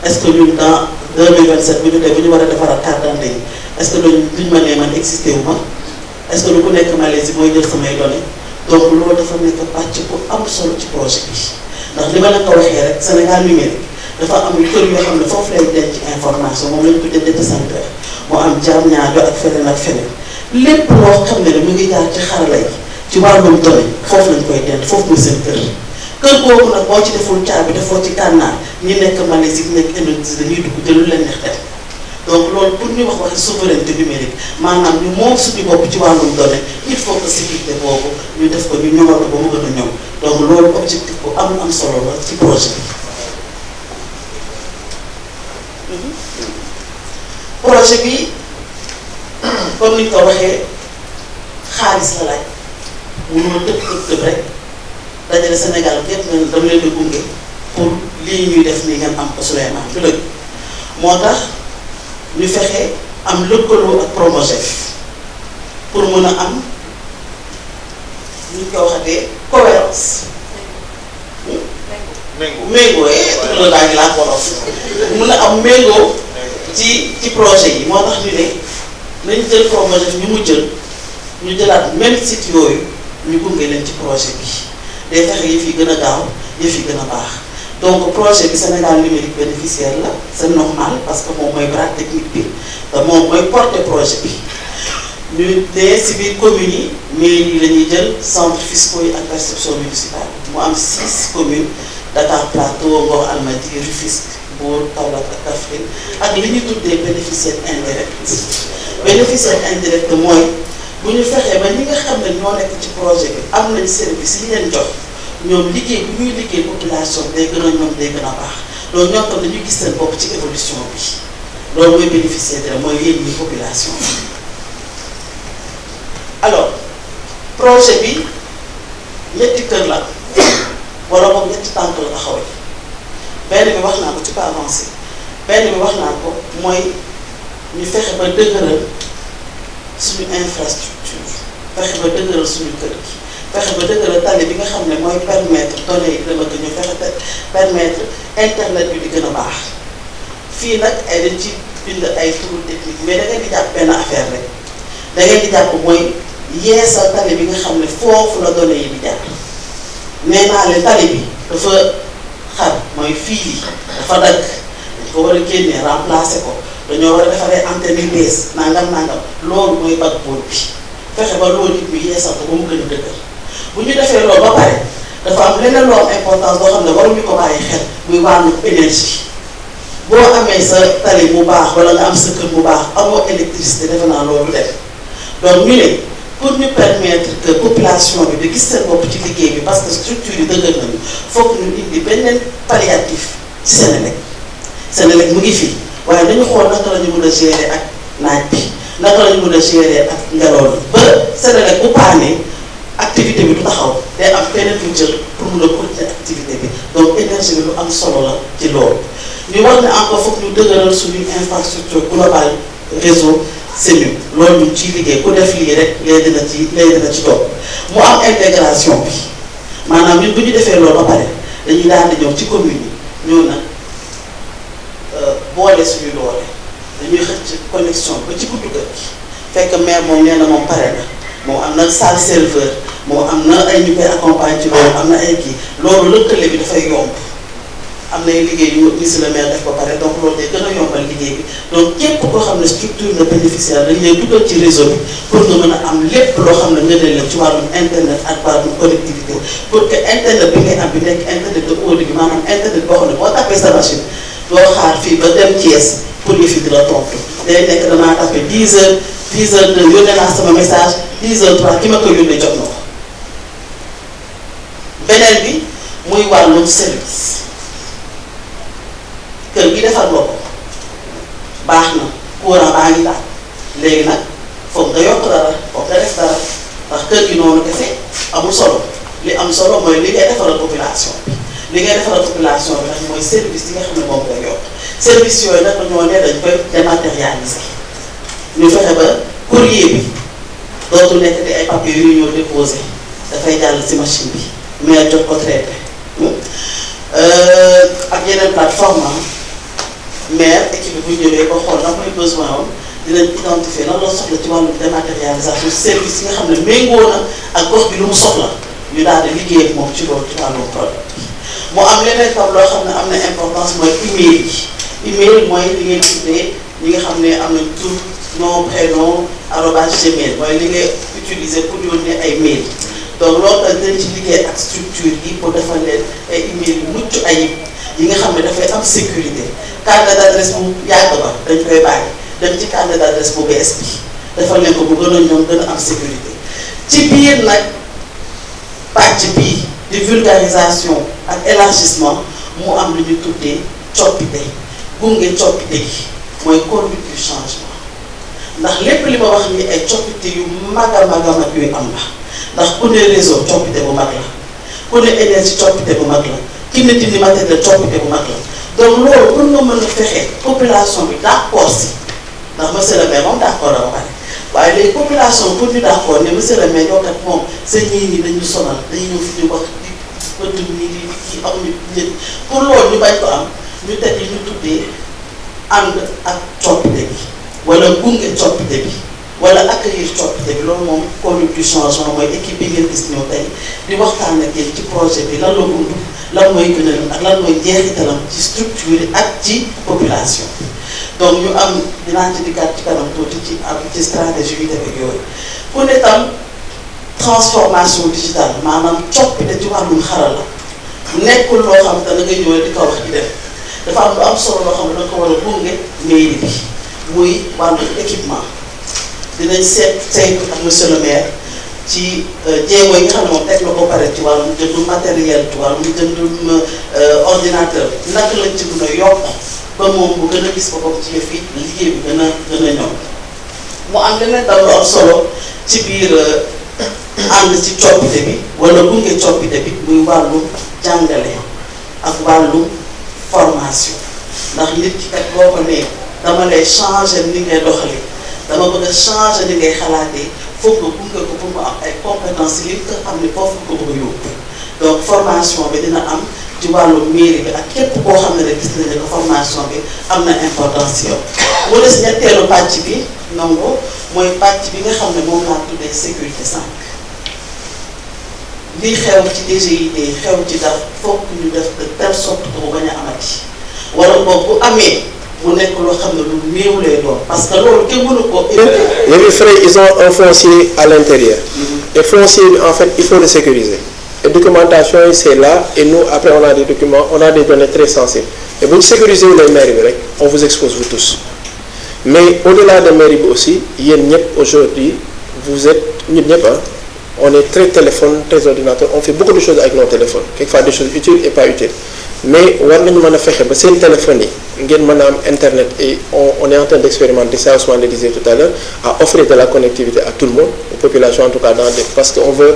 est-ce que ñun dans 2027 bu ñu dee bu ñu war a defaraat carte d'identité yi est-ce que duñ ma nee man existé wu ma est-ce que lu ku nekk Malaisie mooy jël samay données donc loolu dafa nekk pàcc bu am solo ci projet bi ndax li ma leen ko waxee rek Sénégal numérique dafa am kër yoo xam ne foofu lay denc information moom lañ tuddee data center moo am jam ñaajo ak feneen ak feneen lépp loo xam ne mu ngi jaar ci xarala yi ci wàllum données foofu lañ koy denc foofu muy seen kër googu nag boo ci deful caabi defoo ci kànnaar ñi nekk Malaisie nekk Indonésie dañuy dugg te lu leen neex def donc loolu pour ñu wax waxi souveraineté numérique maanaam ñu moom suñu bopp ci wàllum données il faut que sécurité boobu ñu def ko ñu ñoŋal ko ba mu gën a ñoŋ donc loolu objectif bu am solo la ci projet bi. projet bi comme ni ñu ko waxee xaalis la laaj mënoo tëb rek dajale Sénégal gépp nga dama leen di gunge pour lii ñuy def nii ngeen am ko Souleymane du dëgg moo tax ñu fexe am lëkkaloo ak Promogef pour mën a am ñu ko waxatee cohérence méngoo loolu laa ngi laa wolof mën a am méngoo ci projet yi moo tax ñu ne nañ jël Promogef ñu mu jël ñu jëlaat même site yooyu ñu gunge leen ci projet bi day fexe yëf yi gën a gaaw yëf yi gën a baax donc projet bi Sénégal numérique bénéficiaire la c'est normal parce que moom mooy bras technique bi te moom mooy porter projet bi ñu ne si biir communes yi mairie yi la ñuy jël centres fiscaux yi ak perception municipale mu am 6 communes Dakar Plateau Ngor Almadies Rufisque Mbour Kaolack ak Kaffrine ak li ñu tuddee bénéficiaire indirect mooy bu ñu fexee ba ñi nga xam ne ñoo nekk ci projet bi am nañ service yi leen jox ñoom liggéey bu ñuy liggéey population day gën a ñoom day gën a baax donc ñoom tam dañuy gis seen bopp ci évolution bi loolu mooy bénéficiaire mooy yéen ñi population bi. alors projet bi ñetti kër la wala boog ñetti tànk la taxawee benn bi wax naa ko ci pas avancé benn bi wax naa ko mooy ñu fexe ba dëgëral suñu infrastructure fexe ba dëgëral suñu kër gi fexe ba dëgëral tali bi nga xam ne mooy permettre données yi dama gën ñu fexe permettre internet bi di gën a baax fii nag ay dañ ci bind ay turu technique mais da ngeen di jàpp benn affaire rek da ngeen di jàpp mooy yeesal tali bi nga xam ne foofu la données yi di jaar nee naa leen tali bi dafa xar mooy fii yi dafa dagg dañ ko war a génnee remplacer ko dañoo war a defaree antenne yu bees nangam loolu mooy backbone bi fexe ba loolu nit ñi yeesal ko ba mu gën a dëgër bu ñu defee loolu ba pare dafa am leneen loo am importance boo xam ne waruñu ko bàyyi xel muy wàllu énergie boo amee sa tali bu baax wala nga am sa kër bu baax amoo électricité defe naa loolu def donc ñu ne pour ñu permettre que population bi di gis seen bopp ci liggéey bi parce que structure yi dëgër nañu foog ñu indi beneen palliatif ci Senelec mu ngi fii waaye dañu xool naka la ñu mën a gérer ak naaj bi naka la ñu mën a gérer ak ngelaw li ba Senelec bu paanee activité bi du taxaw day am beneen lu jël pour mën a continuer activité bi donc énergie bi lu am solo la ci loolu. ñu war ne encore foog ñu dëgëral suñu infrastructure globale réseau cellule loolu ñu ciy liggéey ku def lii rek léegi dina ci topp mu am intégration bi maanaam ñun bu ñu defee loolu ba pare dañuy daal di ñëw ci commune yi ñëw nag boole suñu doole dañuy xëcc connexion ba ci buntu kër gi fekk maire moom nee na moom pare na moom am na salle serveur moom am na ay ñu koy accompagner ci loolu am na ay kii loolu lëkkale bi dafay yomb am na ay liggéey yu monsieur le maire def ba pare donc loolu day gën a yombal liggéey bi donc képp koo xam ne structure na bénéficiaire dañu lay dugal ci réseau bi pour nga mën a am lépp loo xam ne nga ne la ci wàllum internet ak wàllum connectivité pour que internet bi ngay am bi nekk internet de haut débit maanaam internet boo xam ne boo tapé sa machine doo xaar fii ba dem Thiès pour ñu fi di la tontu day nekk damaa tapé 10 heures de yónnee naa sama message 10h03 ki ma ko yónnee jot na ko beneen bi muy wàllum service kër gi defar loo ko baax na courant baa ngi daal léegi nag foog nga yokk dara foog nga def dara ndax kër gi noonu kese amul solo li am solo mooy li ngay defaral population bi li ngay defaral population bi nag mooy service yi nga xam ne moom ngay yokk service yooyu nag dañoo ne dañ koy dématérialiser ñu fexe ba courrier bi dootul nekk di ay papiers yu ñëw déposé dafay jàll ci machine bi mais jot ko traité ak yeneen plateforme mais équipe bi bu ñëwee ba xool lan mooy besoin am dinañ identifier lan la soxla ci wàllu dématérialisation service yi nga xam ne méngoo na ak gox bi lu mu soxla ñu daal di liggéey ak moom ci loolu ci wàllu produit bi mu am leneen tam loo xam ne am na importance mooy email yi email mooy li ngeen tuddee ñi nga xam ne am nañ tur nom prénom @gmail mooy li ngay utiliser pour yónnee ay mail donc loolu dañ leen ci liggéey ak structure yi pour defal leen ay email yu mucc ayib yi nga xam ne dafay am sécurité carnet d'adresse bu yàgg ba dañ koy bàyyi dem ci carnet d'adresse bu bees bi defal leen ko bu gën a ñoom gën a am sécurité ci biir nag pàcc bii di vulgarisation ak élargissement mu am lu ñu tuddee coppite gunge coppite gi mooy conduite du changement ndax lépp li ma wax ni ay coppite yu mag a mag yooyu am la ndax ku ne réseau coppite bu mag la ku ne énergie coppite bu mag la ki ne dindi matériel coppite bu mag la donc loolu pour nga mën a fexe population bi d'accord si ndax monsieur le maire moom d'accord la ba pare waaye léegi population pour ñu d'accord ne monsieur le maire yow kat moom sa ñii nii dañu sonal dañu ñëw fi ñu wax di bëtt nii di kii amuñu njëg pour loolu ñu bañ ko am ñu teg li ñu tuddee ànd ak coppite bi wala gunge coppite bi wala accueillir coppite bi loolu moom conduite du changement mooy équipe bi ngeen gis ñëw tey di waxtaan ak yéen ci projet bi lan la wund lan mooy gënalam ak lan mooy jeexitalam ci structure ak ci population bi donc ñu am dinaa ci dikkaat ci kanam tuuti ci stratégie yu def ak yooyu ku ne tam transformation digitale maanaam coppite ci wàllum xarala nekkul loo xam te da ngay ñëw di ko wax di def dafa am lu am solo loo xam ne da nga ko war a gunge mairie bi muy wàllu équipement dinañ saytu ak monsieur le maire ci jéego yi nga xam ne moom teg na ko pare ci wàllum jëndum matériel ci wàllum jëndum ordinateur naka lañ ci mën a yokk ba moom bu gën a gis boppam ci yëf yi liggéey bi gën a ñoom mu am leneen tam lu am solo ci biir ànd ci coppite bi wala gunge coppite bi muy wàllu jàngale ak wàllu formation ndax nit ki kat boo ko nee dama lay changer ni ngay doxalee dama bëgg a changer ni ngay xalaatee foog nga gunge ko pour mu am ay compétences yi nga xam ne foofu ko bëgg a yóbbu donc formation bi dina am ci wàllu mairie bi ak képp koo xam ne rek gis nañu ne formation bi am na importance yow. mu des ñetteelu pàcc bi nangu mooy pàcc bi nga xam ne moom laa tuddee sécurité 5 lii xew ci DGID xew ci daf foog ñu def de telle sorte que bu bañ a amati wala boog bu amee. mu nekk loo xam ne lu néew lay doon parce que loolu kenn mënu ko. les frais ils ont un foncier à l'intérieur. Et foncier en fait il faut le sécuriser. Et documentation c'est là et nous après on a des documents on a des données très sensibles et bu ñu sécuriser les mairies bi rek on vous expose vous tous mais au-delà de mairie bi aussi yéen ñëpp aujourd'hui vous êtes ñun ñëpp on est très téléphone, très ordinateur, on fait beaucoup de choses avec nos téléphones, quelquefois des choses utiles et pas utiles. Mais war nañu mën a fexe ba seen téléphone yi ngeen mën a am internet et on est en train d'expérimenter ça, Ousmane le disait tout à l'heure, à offrir de la connectivité à tout le monde, aux populations en tout cas parce qu'on veut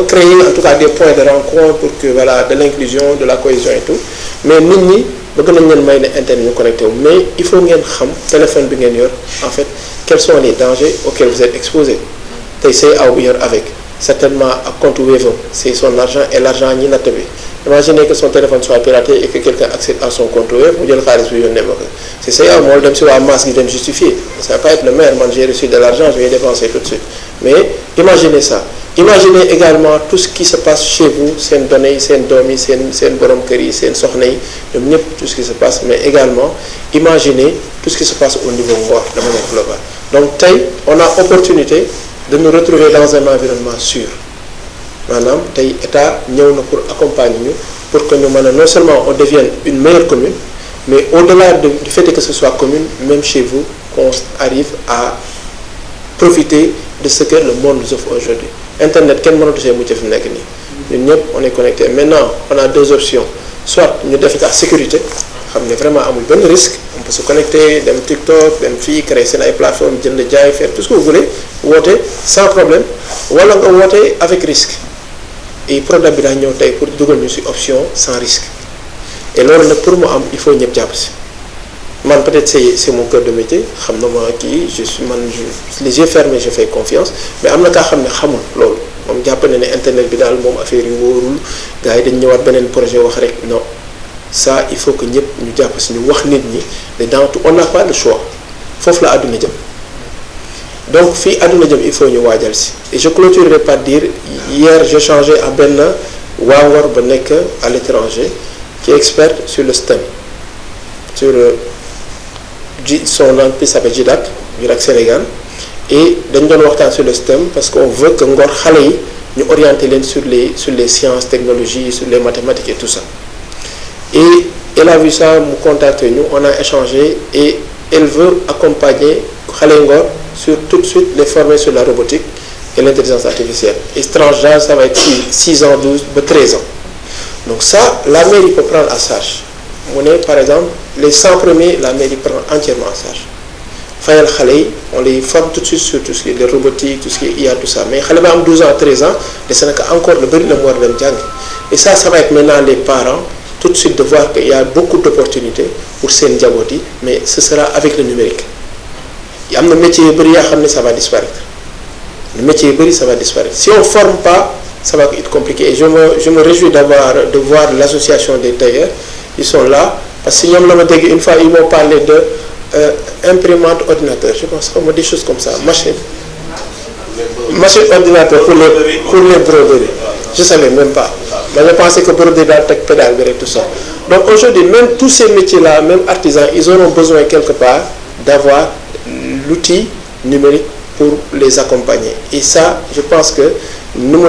créer en tout cas des points de rencontre pour que voilà de l'inclusion, de la cohésion et tout. Mais nit ñi bëgg nañ leen may ne internet ñu connecté wu, mais il faut ngeen xam téléphone bi ngeen yor en fait quels sont les dangers auxquels vous êtes exposés. Tey say aw bi yor avec certainement ak compte Wave c'est son argent et l'argent ñi natt bi. Imaginez que son téléphone soit piraté et que quelqu'un accède à son compte web, mu jël xaalis bi yónnee ma ko. C'est ça yow moo dem si waa masse gi dem justifier. Ça va pas être le maire, man j'ai reçu de l'argent, je vais dépenser tout de suite. Mais imaginez ça. Imaginez également tout ce qui se passe chez vous, seen données yi, seen doom yi, seen borom kër yi, seen soxna yi, ñoom ñëpp tout ce qui se passe, mais également imaginez tout ce qui se passe au niveau Ngor de manière globale. Donc tey on a opportunité de nous retrouver dans un environnement sûr. Maanaam tey état ñëw na pour accompagner ñu pour que ñu mën a non seulement on devienne une meilleure commune mais au-delà du fait que ce soit commune même chez vous qu'on arrive à profiter de ce que le monde nous offre aujourd'hui. Internet kenn mënatu see mucc fi mu nekk nii ñun ñëpp on est connecté. Maintenant on a deux options, soit ñu def ko sécurité xam ne vraiment amul benn risque, on peut se connecter dem TikTok dem fii créer seen ay plateformes jënd jaay faire tout ce que vous voulez woote sans problème, wala nga woote avec risque. Et programme bi daa ñëw tey pour dugal ñu ci option sans risque et loolu nag pour mu am il faut ñëpp jàpp ci. Man peut-être c'est mon cœur de métier xam na ma kii les yeux fermés je fais confiance, mais am na kaa xam ne xamul loolu moom jàpp na ne internet bi daal moom affaire yu wóorul gars yi dañ ñëwaat beneen projet wax rek non ça il faut que ñëpp ñu jàpp ci ñu wax nit ñi ne dans tout on n'a pas le choix foofu la àdduna jëm. Donc fii àdduna jëm il faut ñu waajal ci et je clôturerai par dire hier j'ai changé à benn waa Ngor ba nekk à l'étranger qui est expert sur le STEM sur son entreprise s'appelle JIDAC Sénégal et dañ doon waxtaan sur le STEM parce qu'on veut que Ngor xale yi ñu orienter leen sur les sciences, technologies, sur les mathématiques et tout ça. Et elle a vu ça, mu contacté ñu, on a échangé et elle veut accompagner xale Ngor sur tout de suite les former sur la robotique et l'intelligence artificielle. Et tranche d'âge, ça va être 6 ans, 12, 13 ans. Donc ça, la mairie peut prendre à charge. Par exemple, les 100 premiers, la mairie prend entièrement à charge. Fayal xale, on les forme tout de suite sur tout ce qui est de robotique, tout ce qui est IA, tout ça. Mais xale ba am 12 ans, 13 ans, les Sénégal encore le bari la mu war dem jàng. Et ça va être maintenant les parents tout de suite de voir qu'il y a beaucoup d'opportunités pour seen njaboot yi, mais ce sera avec le numérique. Il y a un métier ça va disparaître. Le métier ça va disparaître. Si on ne forme pas, ça va être compliqué. Et je me réjouis de voir l'association des tailleurs. Ils sont là. Parce qu'une fois, ils m'ont parlé de imprimante ordinateur. Je pense qu'on a des choses comme ça. Machine ordinateur pour les broderies. Je ne savais même pas. Mais je pensais que broderie dans le pédale et tout ça. Donc aujourd'hui, même tous ces métiers-là, même artisans, ils auront besoin quelque part d'avoir l'outil numérique pour les accompagner. Et ça, je pense que nous,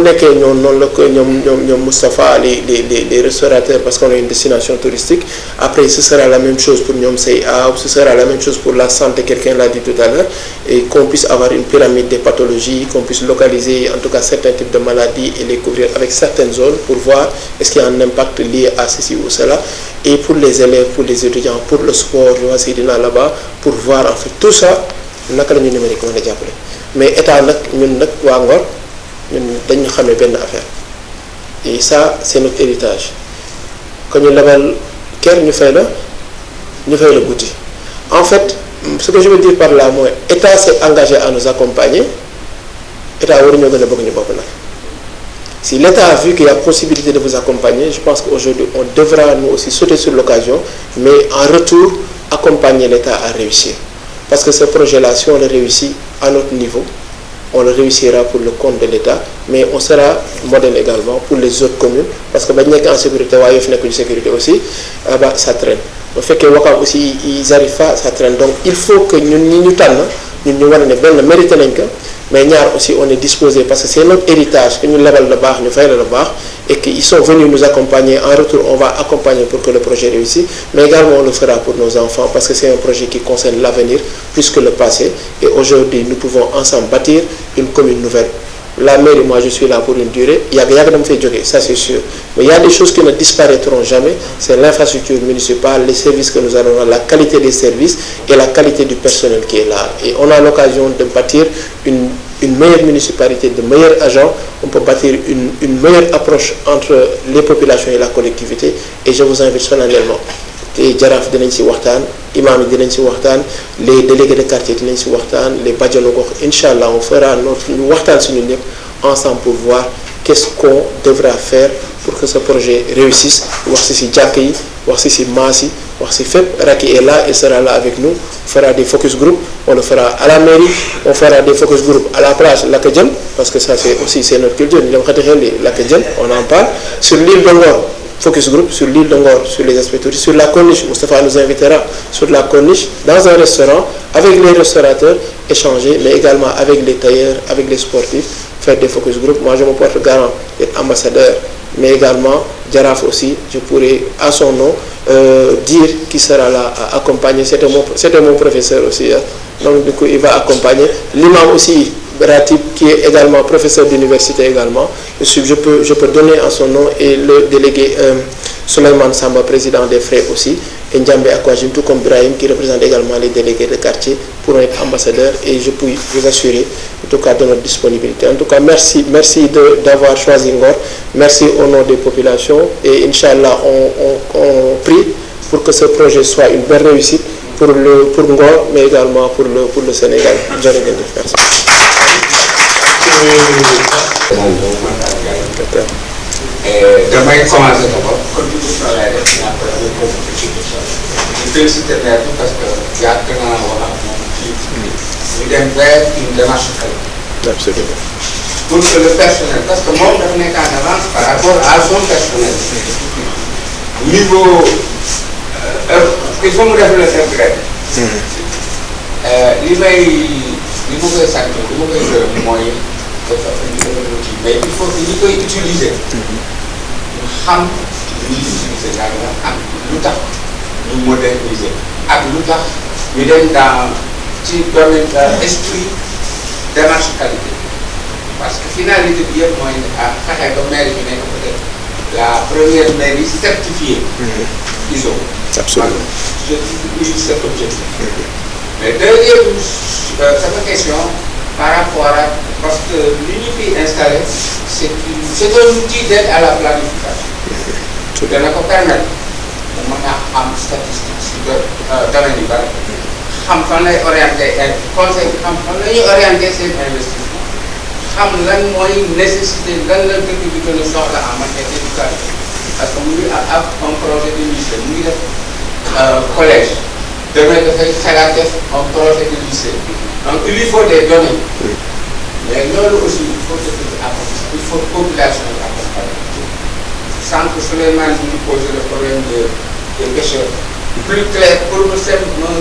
Moustapha, les restaurateurs, parce qu'on a une destination touristique, après ce sera la même chose pour nous, ce sera la même chose pour la santé, quelqu'un l'a dit tout à l'heure, et qu'on puisse avoir une pyramide des pathologies, qu'on puisse localiser en tout cas certains types de maladies et les couvrir avec certaines zones pour voir est-ce qu'il y a un impact lié à ceci ou cela. Et pour les élèves, pour les étudiants, pour le sport, je vois Seydina là-bas, pour voir en fait tout ça, naka la ñu numérique mën a jàppale. Mais état nag ñun nag waa Ngor ñun dañu xamee benn affaire et ça c'est notre héritage que ñu lebal kër ñu fay la guddi. En fait ce que je veux dire par là mooy état s'est engagé à nous accompagner, état waruñoo gën a bëgg ñu bopp nag. Si l'État a vu qu'il y a possibilité de vous accompagner, je pense qu'aujourd'hui on devra nous aussi sauter sur l'occasion, mais en retour accompagner l'État à réussir. Parce que ce projet-là, si on le réussit à notre niveau, on le réussira pour le compte de l'État, mais on sera modèle également pour les autres communes, parce que en sécurité, en sécurité aussi, ça traîne. Le fait que Wakam aussi, ils n'arrivent pas, ça traîne. Donc il faut que nous ñun ñu war ne benn mérité nañ ko mais ñaar aussi on est disposé parce que c'est notre héritage que ñu lebal la baax ñu fay la baax et qu'ils sont venus nous accompagner. En retour, on va accompagner pour que le projet réussisse, mais également on le fera pour nos enfants parce que c'est un projet qui concerne l'avenir plus que le passé. Et aujourd'hui, nous pouvons ensemble bâtir une commune nouvelle. La mairie, moi je suis là pour une durée, ça c'est sûr. Mais il y a des choses qui ne disparaîtront jamais, c'est l'infrastructure municipale, les services que nous allons, la qualité des services et la qualité du personnel qui est là. Et on a l'occasion de bâtir une meilleure municipalité, de meilleurs agents, on peut bâtir une meilleure approche entre les populations et la collectivité. Et je vous invite solennellement. Et Jaraf dinañ ci waxtaan imam yi dinañ ci waxtaan les délégués de quartier dinañ ci waxtaan les bajjanu gox inchallah on fera notre waxtaan suñu ñëpp ensemble pour voir qu'est-ce qu'on devra faire pour que ce projet réussisse. Wax ci jàkk yi wax ci maas yi wax ci fépp Racky est là, il sera là avec nous. On fera des focus group, on le fera à la mairie, on fera des focus group à la plage Lakadjan parce que ça c'est notre culture, on en parle sur l'île de Ngor. Focus group sur l'île de Ngor, sur les aspects touristes, sur la corniche. Moustapha nous invitera sur la corniche, dans un restaurant, avec les restaurateurs, échanger, mais également avec les tailleurs, avec les sportifs, faire des focus group. Moi, je me porte garant d'être ambassadeur, mais également, Jaraf aussi, je pourrais, à son nom, dire qui sera là à accompagner. C'était mon professeur aussi. Hein. Donc, du coup, il va accompagner. L'imam aussi, Ratib, qui est également professeur d'université également. Je peux donner en son nom et le délégué Souleymane Samba, président des Frères aussi, et Ndiambe Akwajim, tout comme Brahim, qui représente également les délégués de quartier, pour être ambassadeur. Et je peux vous assurer, en tout cas, de notre disponibilité. En tout cas, merci d'avoir choisi Ngor. Merci au nom des populations. Et Inch'Allah, on prie pour que ce projet soit une belle réussite pour Ngor, mais également pour le Sénégal. Merci. damay commencer d'abord contribution lay def ñaar ko damay bokk ci di féliciter maire bi parce que yàgg naa wax ak moom ci ñu dem vers une démarche qualité. Absolument. Pour que le personnel, parce que moom dafa nekk en avance par rapport à son personnel. Niveau il faut mu def le regret. li ma koy sant li ma koy gërëm mooy mais il faut que ñi koy utiliser ñu xam lu ñuy utiliser daal ak lu tax ñu moderniser ak lu tax ñu dem dans ci domaine esprit démarche qualité parce que finalité bi yëpp mooy fexe ba mairie bi nekk peut-être la première mairie certifiée ISO. Absolument. Je utilise cet objectif. Mais deuxième sama question par rapport à parce que l'unité installée c'est un outil d'aide à la planification. dana ko permettre mu mën a am statistique si domaine yu bari xam fan lay orienté conseil bi xam fan la ñuy orienté seen investissement xam lan mooy nécessité lan la dëkk bi gën a soxla en matière d'éducation parce que mu ngi ak un projet de lycée mu ngi def collège demain dafay xalaat def un projet de lycée donc il faut des données mais loolu aussi il faut que il faut population bi accompagner sans que Souleymane nous pose le problème des pêcheurs plus clair pour me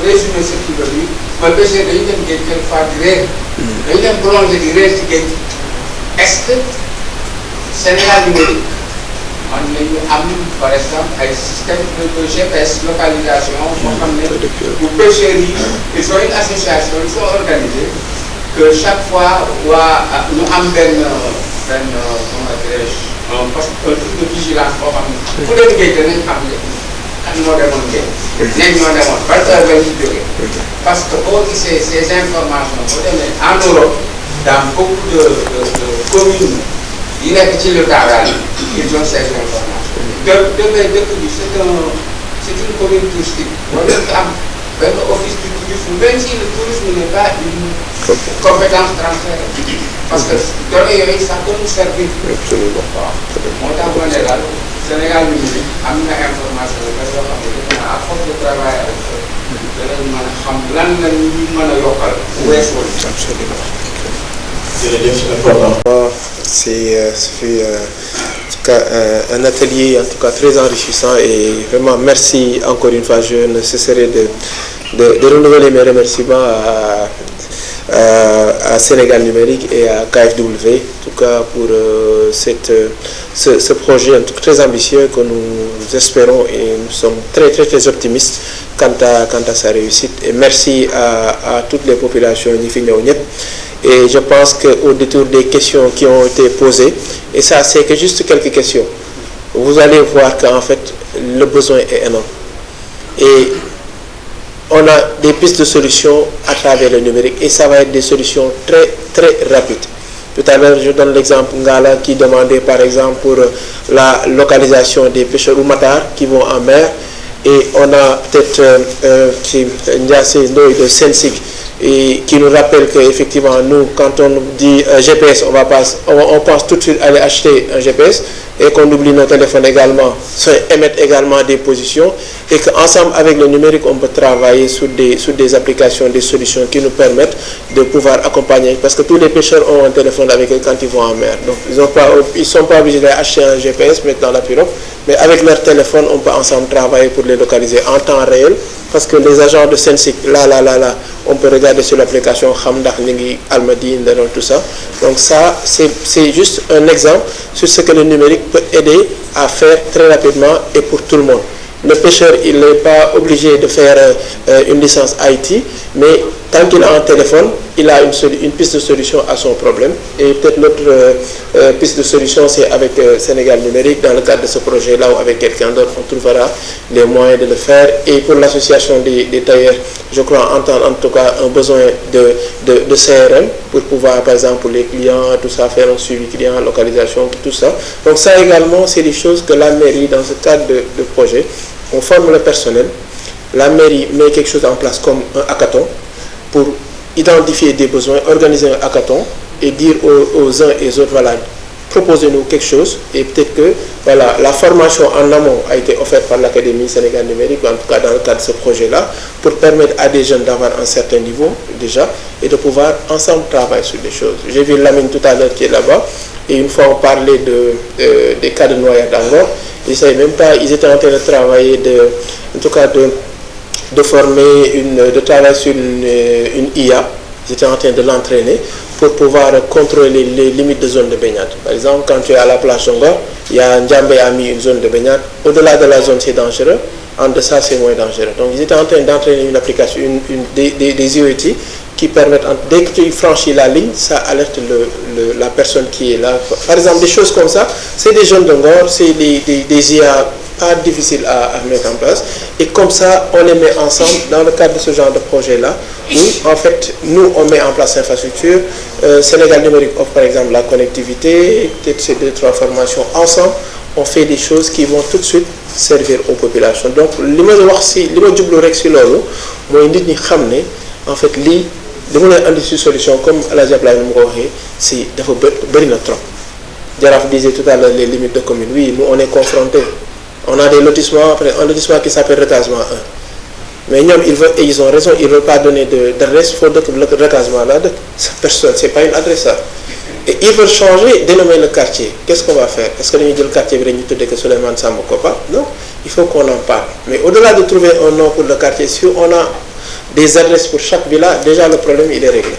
résumer ce qu'il veut dire mooy pêcheur dañu dem géej quelquefois di réer dañu dem plongé di réer ci géej est-ce que Sénégal numérique man nañu am par exemple ay système de GPS localisation moo xam ne bu pêcheurs yi ils ont une association ils sont organisés que chaque fois ñu am benn comment dirais-je un truc de vigilance boo xam ne ku dem géej danañ xam ne ak moo demoon géej ñenn ñoo demoon ban heure lañ ci jógee parce que boo gisee ces informations boo demee en Europe dans beaucoup de communes yi nekk ci littoral ils ont ces informations dëkk bi c'est une commune touristique war nañ ko am benn office du tourisme même si le tourisme n'est pas une compétence transférée parce que données yooyu ça peut nous servir. waaw moo tax ma ne daal Sénégal bi am na information yu bëri yoo xam ne à force de travail avec danañ mën a xam lan la ñu mën a yokkal weesu. Absolument. C'est en tout cas un atelier en tout cas très enrichissant et vraiment merci encore une fois. Je ne cesserai de renouveler mes remerciements à Sénégal Numérique et à KFW, en tout cas pour ce projet en tout cas très ambitieux que nous espérons et nous sommes très très très optimistes quant à sa réussite. Et merci à toutes les populations et je pense qu'au détour des questions qui ont été posées, et ça c'est que juste quelques questions, vous allez voir qu'en fait le besoin est énorme. Et on a des pistes de solutions à travers le numérique et ça va être des solutions très très rapides. Tout à l'heure, je donne l'exemple Ngala qui demandait par exemple pour la localisation des pêcheurs ou matars qui vont en mer, et on a peut-être Ndiasse Ndoye de Sensig et qui nous rappelle qu'effectivement nous quand on dit GPS on pense tout de suite aller acheter un GPS et qu'on oublie nos téléphones également, émettre également des positions, et qu'ensemble avec le numérique on peut travailler sur des applications, des solutions qui nous permettent de pouvoir accompagner, parce que tous les pêcheurs ont un téléphone avec eux quand ils vont en mer, donc ils sont pas obligés d'acheter un GPS, mettre dans la pirogue, mais avec leur téléphone on peut ensemble travailler pour les localiser en temps réel, parce que les agents de Sensic là on peut regarder sur l'application Khamdak Ningi Almadine, tout ça. Donc ça c'est juste un exemple sur ce que le numérique peut aider à faire très rapidement et pour tout le monde. Le pêcheur, il n'est pas obligé de faire une licence IT, mais tant qu'il a un téléphone, il a une piste de solution à son problème. Et peut-être l'autre piste de solution, c'est avec Sénégal Numérique, dans le cadre de ce projet-là, ou avec quelqu'un d'autre, on trouvera les moyens de le faire. Et pour l'association des tailleurs, je crois entendre en tout cas un besoin de CRM pour pouvoir, par exemple, pour les clients, tout ça, faire un suivi client, localisation, tout ça. Donc ça également, c'est des choses que la mairie, dans ce cadre de projet, on forme le personnel, la mairie met quelque chose en place comme un hackathon pour identifier des besoins, organiser un hackathon et dire aux uns et aux autres, voilà, proposez-nous quelque chose, et peut-être que voilà, la formation en amont a été offerte par l'Académie Sénégal Numérique, en tout cas dans le cadre de ce projet-là, pour permettre à des jeunes d'avoir un certain niveau déjà et de pouvoir ensemble travailler sur des choses. J'ai vu Lamine tout à l'heure qui est là-bas, et une fois on parlait des cas de noyade d'Angor, ils savaient même pas, ils étaient en train de travailler en tout cas de former de travailler sur une IA, ils étaient en train de l'entraîner pour pouvoir contrôler les limites de zone de baignade. Par exemple, quand tu es à la plage Jongor, il y a Ndjambé a mis une zone de baignade, au-delà de la zone c'est dangereux, en deçà c'est moins dangereux. Donc ils étaient en train d'entraîner une application, des IoT qui permettent, dès que tu franchis la ligne, ça alerte la personne qui est là. Par exemple, des choses comme ça, c'est des jeunes de Ngor, c'est des IA pas difficiles à mettre en place. Et comme ça, on les met ensemble dans le cadre de ce genre de projet-là, où en fait, nous, on met en place l'infrastructure. Sénégal Numérique offre par exemple la connectivité, peut-être ces 2-3 formations ensemble, on fait des choses qui vont tout de suite servir aux populations. Donc, li ma jublu rek si loolu mooy nit ñi xam ne en fait lii li ma leen andi si solution comme El Hadj Abdoulaye mu ko waxee si dafa bëri na trop. Jaraaf disait tout à l'heure les limites de commune. Oui, nous on est confrontés. On a des lotissements, après un lotissement qui s'appelle recasement 1. Mais ils ont raison, ils ne veulent pas donner d'adresse, il faut que le recasement là, personne, ce n'est pas une adresse ça. Et ils veulent changer, dénommer le quartier. Qu'est-ce qu'on va faire? Est-ce que nous disons le quartier de que Souleymane Sambokopa? Non, il faut qu'on en parle. Mais au-delà de trouver un nom pour le quartier, si on a des adresses pour chaque village, déjà le problème il est réglé.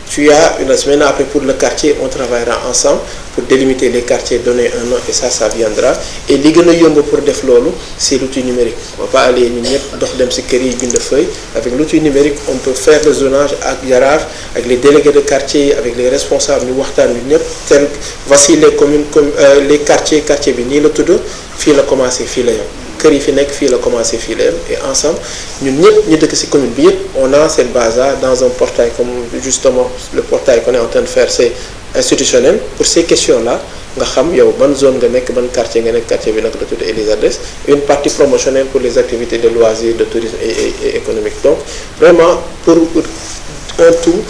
Tu as une semaine après pour le quartier, on travaillera ensemble pour délimiter les quartiers, donner un nom et ça viendra. Et li gëna yomb pour def lolu, c'est l'outil numérique. On va pas aller dox dem ci kër yi bind feuille. Avec l'outil numérique, on peut faire le zonage avec Jaraaf, avec les délégués de quartier, avec les responsables ñu waxtaan ñep tel voici les communes comme les quartiers bi ni la tudd, fi la commencer, fi la yam. Kër yi fi nekk fii la commencé fii la yem et ensemble ñun ñëpp ñu dëkk ci commune bi yëpp on a cette base là dans un portail comme justement le portail qu'on est en train de faire c'est institutionnel pour ces questions là nga xam yow ban zone nga nekk ban quartier nga nekk quartier bi nag la tudd et les adresses, une partie promotionnelle pour les activités de loisirs, de tourisme et économique. Donc vraiment pour un tout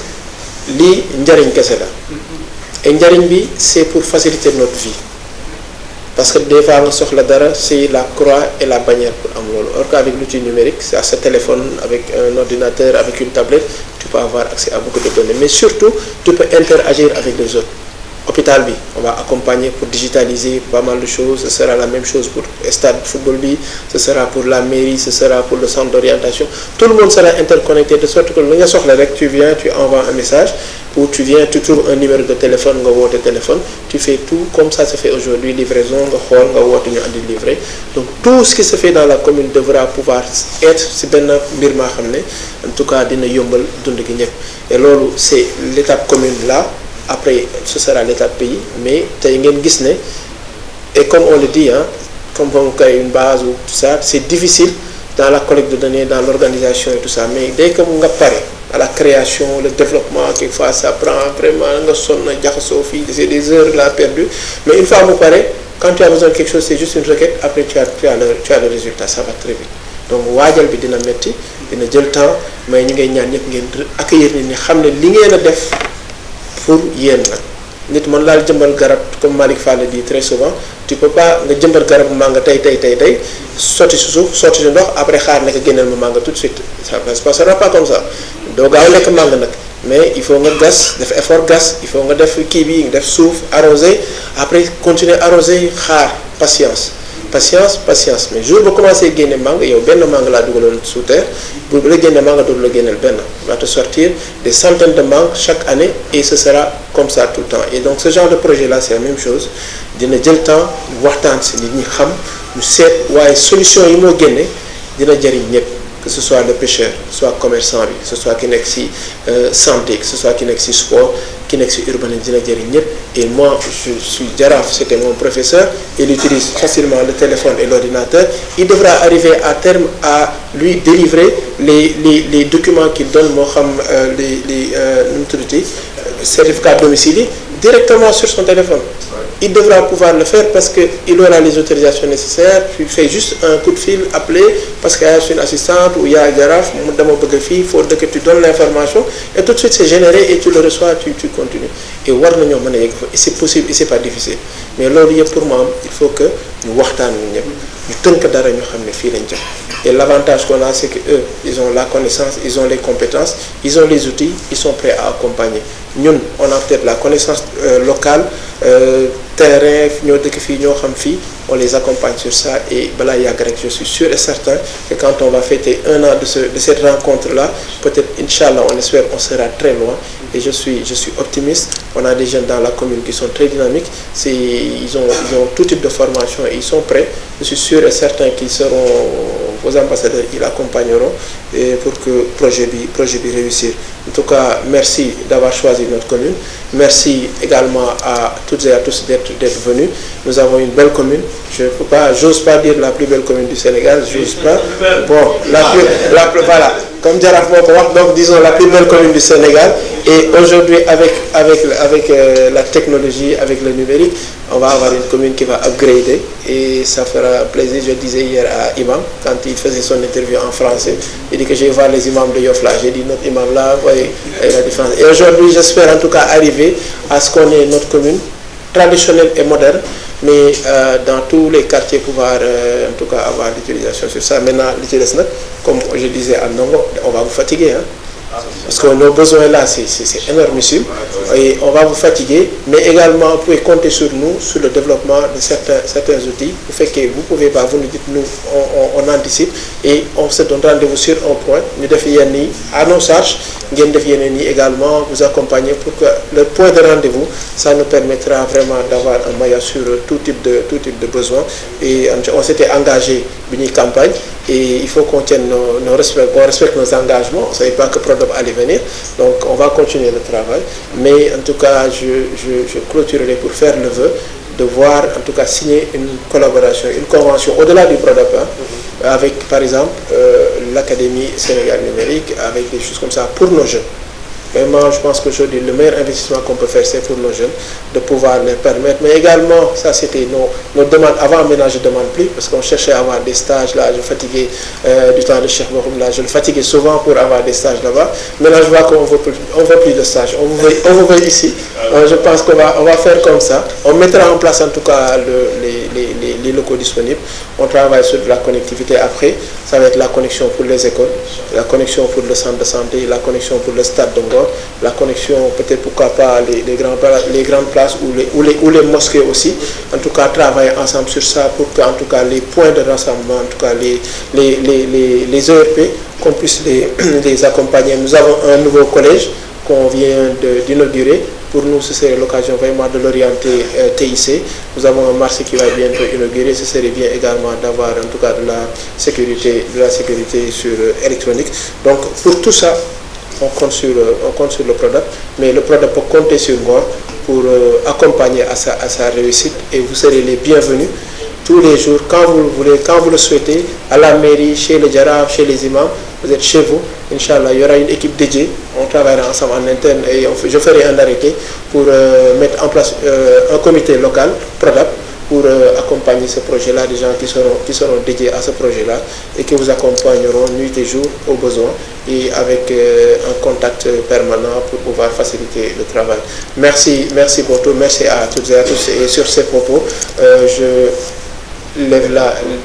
lii njariñ kese la et njariñ bi c'est pour faciliter notre vie. Parce que des fois, c'est la croix et la bannière pour Amlolo. Or qu'avec l'outil numérique, c'est à ce téléphone, avec un ordinateur, avec une tablette, tu peux avoir accès à beaucoup de données. Mais surtout, tu peux interagir avec les autres. hôpital bi on va accompagner pour digitaliser pas mal de choses. Ce sera la même chose pour stade football bi, ce sera pour la mairie, ce sera pour le centre d'orientation. Tout le monde sera interconnecté de sorte que lu nga soxla rek tu viens, tu envoies un message, ou tu viens, tu trouves un numéro de téléphone, nga woote téléphone, tu fais tout comme ça se fait aujourd'hui, livraison, nga xool nga woote ñu andi livré. Donc tout ce qui se fait dans la commune devra pouvoir être si benn mbir maa xam ne en tout cas dina yombal dund gi ñëpp. Et loolu c'est l'étape commune là. Après ce sera l'étape pays, mais tey ngeen gis ne et comme on le dit comme on crée une base ou tout ça, c'est difficile dans la collecte de données, dans l'organisation et tout ça, mais dès que nga pare à la création, le développement, quelquefois ça prend vraiment nga sonn jaxasoo fii, c'est des heures là perdues, mais une fois mu pare, quand tu as besoin de quelque chose, c'est juste une requête, après tu as le résultat, ça va très vite. Donc waajal bi dina metti, dina jël temps, mais ñu ngay ñaan ñëpp ngeen accueillir nit ñi xam ne li ngeen a def pour yéen la. Nit mën laal jëmbal garab comme Malick Fall le dit très souvent, tu peux pas nga jëmbal garab manga tey sotti si suuf sotti si ndox après xaar ne ko génneel ma manga tout de suite, ça ne se passera pas comme ça. doo gaaw lekk manga nag, mais il faut nga gas, def effort gas, il faut nga def kii bi nga def suuf arroser, après continuer arroser xaar patience mais jour ba commencé génne manga yow benn manga laa dugaloon sous terre bu la génne manga dootu la génneel benn, va te sortir des centaines de mangues chaque année et ce sera comme ça tout le temps. Et donc ce genre de projet là c'est la même chose, dina jël temps waxtaan si nit ñi xam ñu seet waaye solution yi moo génne dina jëriñ ñëpp, que ce soit le pêcheur, soit commerçant bi, que ce soit ki nekk si santé, que ce soit ki nekk si sport, ki nekk si urbanisme dina jëriñ ñëpp. Et moi je suis Jaraaf, c'était mon professeur, il utilise facilement le téléphone et l'ordinateur, il devra arriver à terme à lui délivrer les documents qu'il donne moo xam les nu mu tuddati certificat de domicile yi directement sur son téléphone. Il devra pouvoir le faire parce qu'il aura les autorisations nécessaires. Tu fais juste un coup de fil, appeler parce qu'il y a une assistante ou il y a Jaraaf, il faut que tu donnes l'information et tout de suite c'est généré et tu le reçois, tu continues. Et c'est possible et c'est pas difficile. Mais là, pour moi, il faut que nous waxtaan ñëpp ñu tënk dara ñu xam ne fii lañ jëm. Et l'avantage qu'on a, c'est que eux, ils ont la connaissance, ils ont les compétences, ils ont les outils, ils sont prêts à accompagner. Nous, on a peut-être la connaissance locale, terrain, on les accompagne sur ça et je suis sûr et certain que quand on va fêter 1 an de cette rencontre-là, peut-être, Inch'Allah, on espère, on sera très loin. Et je suis optimiste. On a des jeunes dans la commune qui sont très dynamiques. Ils ont tout type de formation et ils sont prêts. Je suis sûr et certain qu'ils seront vos ambassadeurs, ils accompagneront et pour que le projet puisse réussir. En tout cas, merci d'avoir choisi notre commune. Merci également à toutes et à tous d'être venus. Nous avons une belle commune. J'ose pas dire la plus belle commune du Sénégal. J'ose pas. Bon, voilà. Comme Jaraaf moo ko wax, donc disons la plus belle commune du Sénégal. Et aujourd'hui, avec la technologie, avec le numérique, on va avoir une commune qui va upgrader et ça fera plaisir. Je disais hier à Imam, quand il faisait son interview en français, il dit que je vais voir les imams de Yoff là. J'ai dit notre imam là, vous voyez la différence. Et aujourd'hui, j'espère en tout cas arriver à ce qu'on ait notre commune traditionnelle et moderne, mais dans tous les quartiers pouvoir en tout cas avoir l'utilisation sur ça. Maintenant, l'utilisation, comme je disais à Ndongo, on va vous fatiguer. Parce que nos besoins là, c'est énormissime et on va vous fatiguer, mais également vous pouvez compter sur nous, sur le développement de certains outils. Vous faites que vous pouvez pas, vous nous dites, nous on anticipe et on se donne rendez-vous sur un point. Nous devons à nos charges, nous devons également vous accompagner pour que le point de rendez-vous, ça nous permettra vraiment d'avoir un maillage sur tout type de besoins. Et on s'était engagé dans une campagne et il faut qu'on tienne on respecte nos engagements. On ne savait pas que Prodop allait venir, donc on va continuer le travail. Mais en tout cas, je clôturerai pour faire le vœu de voir en tout cas signer une collaboration, une convention au-delà du Prodop, avec par exemple l'Académie Sénégal numérique, avec des choses comme ça pour nos jeunes. Vraiment, je pense qu'aujourd'hui, le meilleur investissement qu'on peut faire, c'est pour nos jeunes, de pouvoir les permettre. Mais également, ça c'était nos demandes. Avant, maintenant, je ne demande plus, parce qu'on cherchait à avoir des stages là. Je fatiguais du temps de Cheikh Mohoum là. Je le fatiguais souvent pour avoir des stages là-bas. Maintenant, je vois qu'on ne veut plus de stages. On vous veut ici. Je pense qu'on va faire comme ça. On mettra en place en tout cas les les locaux disponibles. On travaille sur de la connectivité après. Ça va être la connexion pour les écoles, la connexion pour le centre de santé, la connexion pour le stade de Ngor, la connexion peut-être pourquoi pas les grandes places ou les mosquées aussi. En tout cas, travailler ensemble sur ça pour que en tout cas les points de rassemblement, en tout cas les ERP, qu'on puisse les accompagner. Nous avons un nouveau collège qu'on vient d'inaugurer. Pour nous, ce serait l'occasion vraiment de l'orienter TIC. Nous avons un marché qui va bientôt inaugurer. Ce serait bien également d'avoir en tout cas de la sécurité électronique. Donc pour tout ça, on compte sur le product, mais le product peut compter sur moi pour accompagner à sa réussite, et vous serez les bienvenus tous les jours, quand vous voulez, quand vous le souhaitez, à la mairie, chez les Jaraf, chez les imams, vous êtes chez vous. Inch'Allah, il y aura une équipe dédiée, on travaillera ensemble en interne et je ferai un arrêté pour mettre en place un comité local, PRODAP, pour accompagner ce projet-là, des gens qui seront dédiés à ce projet-là et qui vous accompagneront nuit et jour au besoin, et avec un contact permanent pour pouvoir faciliter le travail. Merci beaucoup, merci à toutes et à tous. Et sur ces propos, je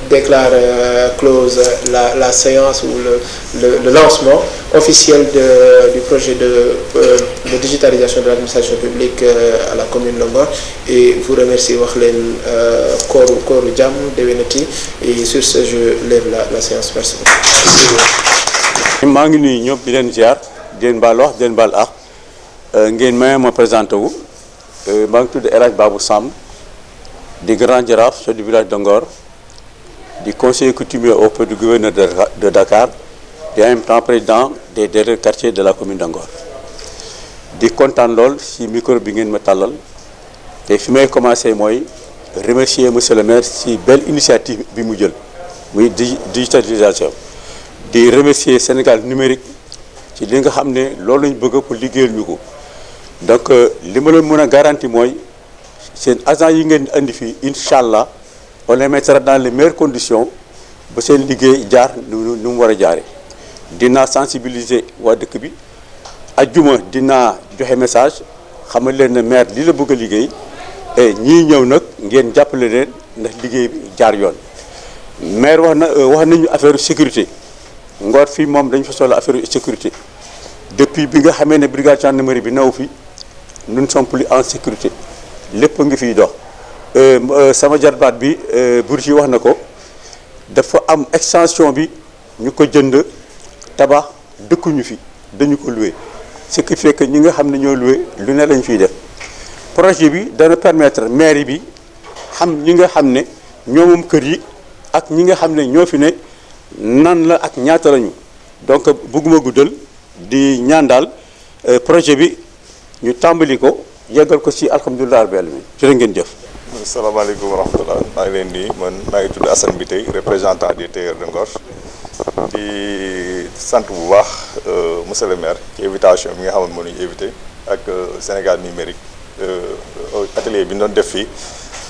déclare close la séance ou le lancement officiel du projet de digitalisation de l'administration publique à la commune de Ngor, et vous remercie wax leen kooru jàmm déwénati, et sur ce je lève la séance. Merci. maa ngi nuyu ñëpp di leen ziar di leen baal wax di leen baal ngeen may ma présenté wu maa ngi tudd El Hadj Babou Samb di grand jaraaf chef du village de Ngor, du conseiller coutumier auprès du gouverneur de Dakar, et en même temps président des délégués de quartier de la commune de Ngor. di kontaan lool si micro bi ngeen ma tàllal, te fi may commencé mooy remercier monsieur le maire si belle initiative bi mu jël muy digitalisation, di remercier Sénégal numérique ci li nga xam ne loolu lañ bëgg pour liggéeyal ñu ko. Donc li ma leen mën a garanti mooy seen agent yi ngeen andi fii incha allah on les mettra dans les meilleures conditions ba seen liggéey jaar nu mu war a jaaree. dinaa sensibiliser waa dëkk bi, ajjuma dinaa joxe message xamal leen ne maire li la bëgg a liggéey, et ñii ñëw nag ngeen jàppale leen ndax liggéey bi jaar yoon. maire wax nañu affaire sécurité. Ngor fii moom dañ fa soxla affaire sécurité depuis bi nga xamee ne brigade gendarmerie bi naw fi nous ne sommes plus en sécurité, lépp ngi fiy dox. sama jarbaat bi Bourgi wax na ko, dafa am extension bi ñu ko jënd tabax dëkkuñu fi, dañu ko loué, ce qui fait que ñi nga xam ne ñoo loué lu ne lañ fiy def. projet bi dana permettre mairie bi xam ñi nga xam ne ñoo moom kër yi ak ñi nga xam ne ñoo fi ne nan la ak ñaata lañu. donc bëgguma guddal, di ñaan daal projet bi ñu tàmbali ko yeggal ko si alhamdulilah rabbil alamin. jërë ngeen jëf. asalaamaaleykum wa rahmatulah, maa ngi leen di maa ngi tudd Assane Biteye, représentant des tailleurs de Ngor, di sant bu baax monsieur le maire ci invitation bi nga xam ne moo ñu invité ak Sénégal numérique atelier bi ñu doon def fii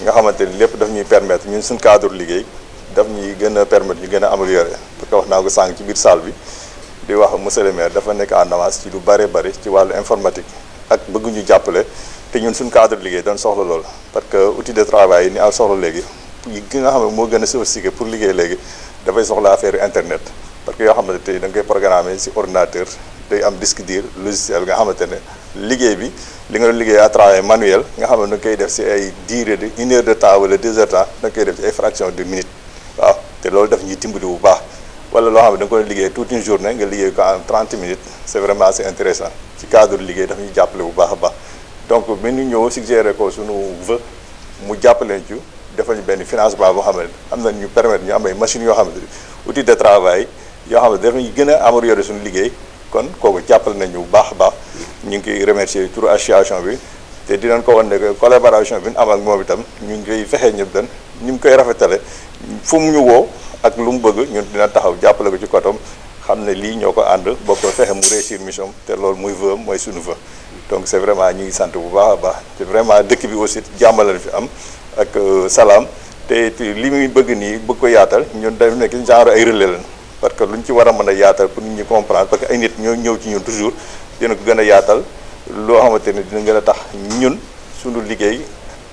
nga xamante ni lépp daf ñuy permettre ñun suñ cadre liggéey daf ñuy gën a permettre ñu gën a améliorer, parce que wax naa ko sànq ci biir salle bi di wax monsieur le maire dafa nekk en avance ci lu bare bari ci wàllu informatique ak bëgg ñu jàppale, te ñun suñ cadre liggéey doon soxla loolu, parce que outil de travail yi ni am soxla léegi yi nga xam ne moo gën a sophistiqué pour liggéey léegi dafay soxla affaire internet, parce que yoo xamante tey da nga koy programmer si ordinateur, day am disque dur logiciel nga xamante ne liggéey bi li nga doon liggéey à travail manuel nga xam ne da nga koy def si ay durée de 1 heure de temps wala 2 heures de temps da nga koy def si ay fraction de minute. waaw te loolu daf ñuy dimbali bu baax, wala loo xam ne da nga ko liggéey toute une journée nga liggéey ko en 30 minutes, c'est vraiment assez intéressant ci cadre liggéey daf ñuy jàppale bu baax a baax. donc bi ñu ñëw suggéré ko suñu vœu mu jàppale ci defal ñu benn financement boo xam ne am na ñu permettre ñu am ay machines yoo xam ne outil de travail yoo xam ne dafay gën a améliorer suñu liggéey, kon kooku jàppale nañu bu baax a baax. ñu ngi koy remercier turu association bi, te dinañ ko wan ne collaboration bi ñu am ak moom itam ñu ngi koy fexee ñëpp dan ñu ngi koy rafetale fu mu ñu woo ak lu mu bëgg ñun dina taxaw jàppale ko ci kotom, xam ne lii ñoo ko ànd bokk fexe mu réussir mission, te loolu muy vœu mooy suñu vœu. donc c'est vraiment ñu ngi sant bu baax a baax, te vraiment dëkk bi aussi jàmm la fi am ak salaam, te li muy bëgg nii bëgg ko yaatal ñun daf nekk genre ay relais lañ, parce que luñ ci war a mën a yaatal pour nit ñi comprendre, parce que ay nit ñoo ñëw ci ñun toujours dina ko gën a yaatal loo xamante ne dina gën a tax ñun suñu liggéey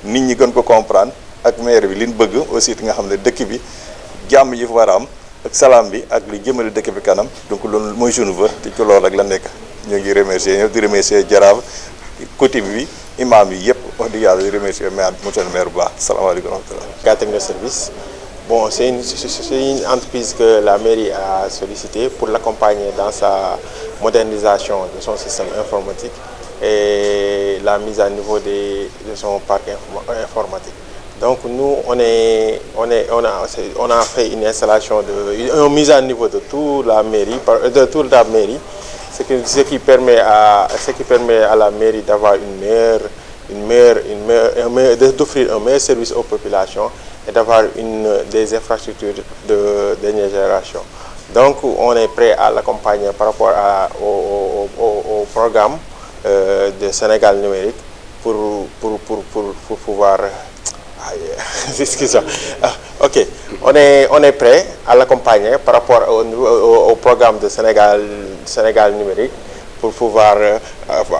nit ñi gën ko comprendre ak maire bi liñ bëgg aussi nga xam ne dëkk bi jàmm yi fa war a am ak salaam bi ak li jëmale dëkk bi kanam donc loolu mooy suñu vœu te ci loolu rek la nekk ñu ngi remercier ñëpp di remercier jaraaf côté bi imam yi yëpp wax dëgg yàlla di remercier maire monsieur le maire bu baax salaamaaleykum wa rahmatulah. Cadre de service. Bon, c'est une entreprise que la mairie a sollicité pour l'accompagner dans sa modernisation de son système informatique et la mise à niveau de son parc informatique. Donc nous, on a fait une installation, une mise à niveau de toute la mairie, ce qui permet à la mairie d'avoir d'offrir un meilleur service aux populations et d'avoir des infrastructures de dernière génération. Donc on est prêt à l'accompagner par rapport au programme de Sénégal numérique pour pouvoir... Excusez-moi. Ok, on est prêt à l'accompagner par rapport au programme de Sénégal numérique pour pouvoir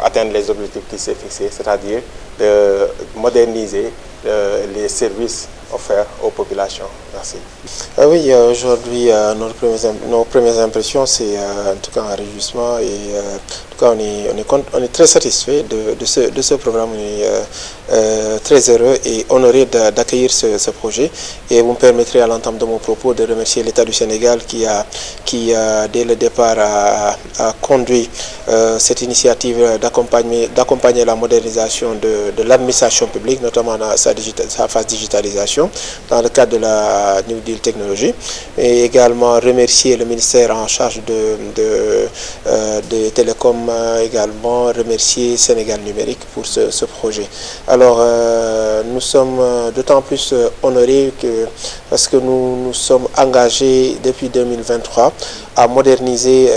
atteindre les objectifs qui s'est fixés, c'est-à-dire de moderniser les services offerts aux populations. Merci. Oui, aujourd'hui, nos premières impressions, c'est en tout cas un réjouissement et en tout cas on est très satisfait de ce programme. On est très heureux et honoré d'accueillir ce projet. Et vous me permettrez à l'entame de mon propos de remercier l'État du Sénégal qui dès le départ a conduit cette initiative d'accompagner la modernisation de l'administration publique, notamment dans sa phase digitalisation, dans le cadre de la New Deal Technologie, et également remercier le ministère en charge de télécom, également remercier Sénégal Numérique pour ce projet. Alors nous sommes d'autant plus honorés parce que nous sommes engagés depuis 2023 à moderniser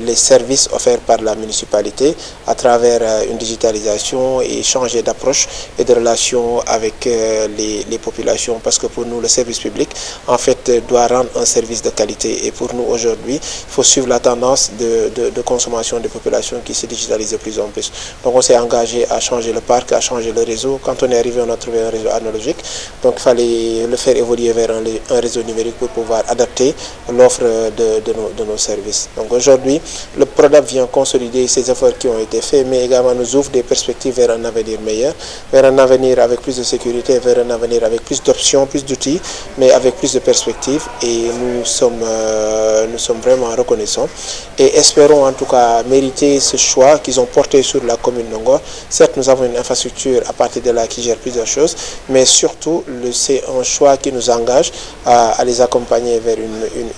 les services offerts par la municipalité à travers une digitalisation et changer d'approche et de relation avec les populations, parce que pour nous le service public en fait doit rendre un service de qualité, et pour nous aujourd'hui il faut suivre la tendance de consommation des populations qui se digitalise de plus en plus. Donc on s'est engagé à changer le parc, à changer le réseau. Quand on est arrivé, on a trouvé un réseau analogique, donc il fallait le faire évoluer vers un réseau numérique pour pouvoir adapter l'offre de nos services. Donc aujourd'hui, le PRODAP vient consolider ces efforts qui ont été faits, mais également nous ouvre des perspectives vers un avenir meilleur, vers un avenir avec plus de sécurité, vers un avenir avec plus d'options, plus d'outils, mais avec plus de perspectives. Et nous sommes vraiment reconnaissants et espérons en tout cas mériter ce choix qu'ils ont porté sur la commune Ndongor. Certes, nous avons une infrastructure à partir de là qui gère plusieurs choses, mais surtout c'est un choix qui nous engage à les accompagner vers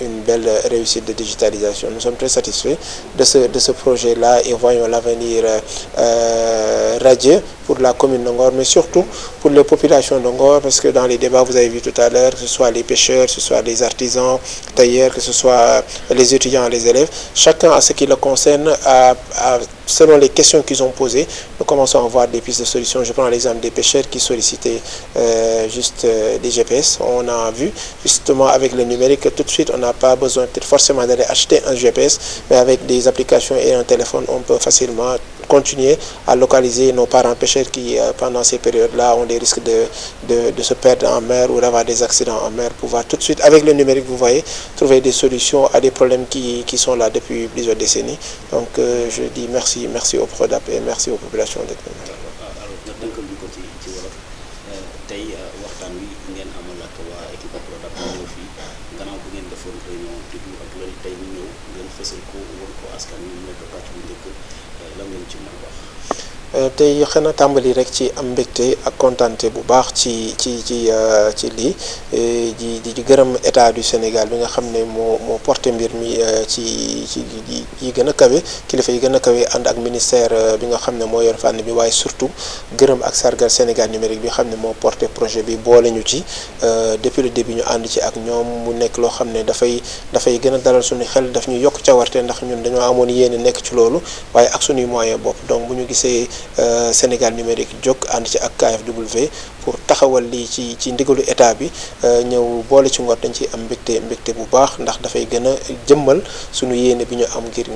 une belle réussite de digitalisation. Nous sommes très satisfaits de ce projet-là et voyons l'avenir radieux pour la commune Ndongor, mais surtout pour les populations Ndongor, parce que dans les débats, vous avez vu tout à l'heure, que ce soit les pêcheurs, que ce soit les artisans, tailleurs, que ce soit les étudiants, les élèves, chacun à ce qui le concerne, selon les questions qu'ils ont posées, nous commençons à voir des pistes de solutions. Je prends l'exemple des pêcheurs qui sollicitaient des GPS. On a vu justement avec le numérique que tout de suite, on n'a pas besoin peut-être forcément d'aller acheter un GPS, mais avec des applications et un téléphone, on peut facilement continuer à localiser nos parents pêcheurs qui, pendant ces périodes-là, ont des risques de se perdre en mer ou d'avoir des accidents en mer. Pouvoir tout de suite, avec le numérique, vous voyez, trouver des solutions à des problèmes qui sont là depuis plusieurs décennies. Donc, je dis merci au PRODAP et merci aux populations de tey xanaa tàmbali rek ci am mbégte ak kontaante bu baax ci lii di gërëm état du Sénégal bi nga xam ne moo porté mbir mi ci yi gën a kawe kilifa yi gën a kawe ànd ak ministère bi nga xam ne moo yor fànn bi, waaye surtout gërëm ak sargal Sénégal numérique bi xam ne moo porté projet bi boole ñu ci depuis le début ñu ànd ci ak ñoom mu nekk loo xam ne dafay gën a dalal suñu xel, daf ñu yokk cawarte ndax ñun dañoo amoon yéene nekk ci loolu waaye ak suñuy moyen bopp. Donc bu ñu gisee Sénégal numérique jóg ànd ci ak KFW pour taxawal lii ci ndigalu état bi ñëw boole ci Ngor dañ ciy am mbégte bu baax ndax dafay gën a jëmmal suñu yéene bi ñu am ngir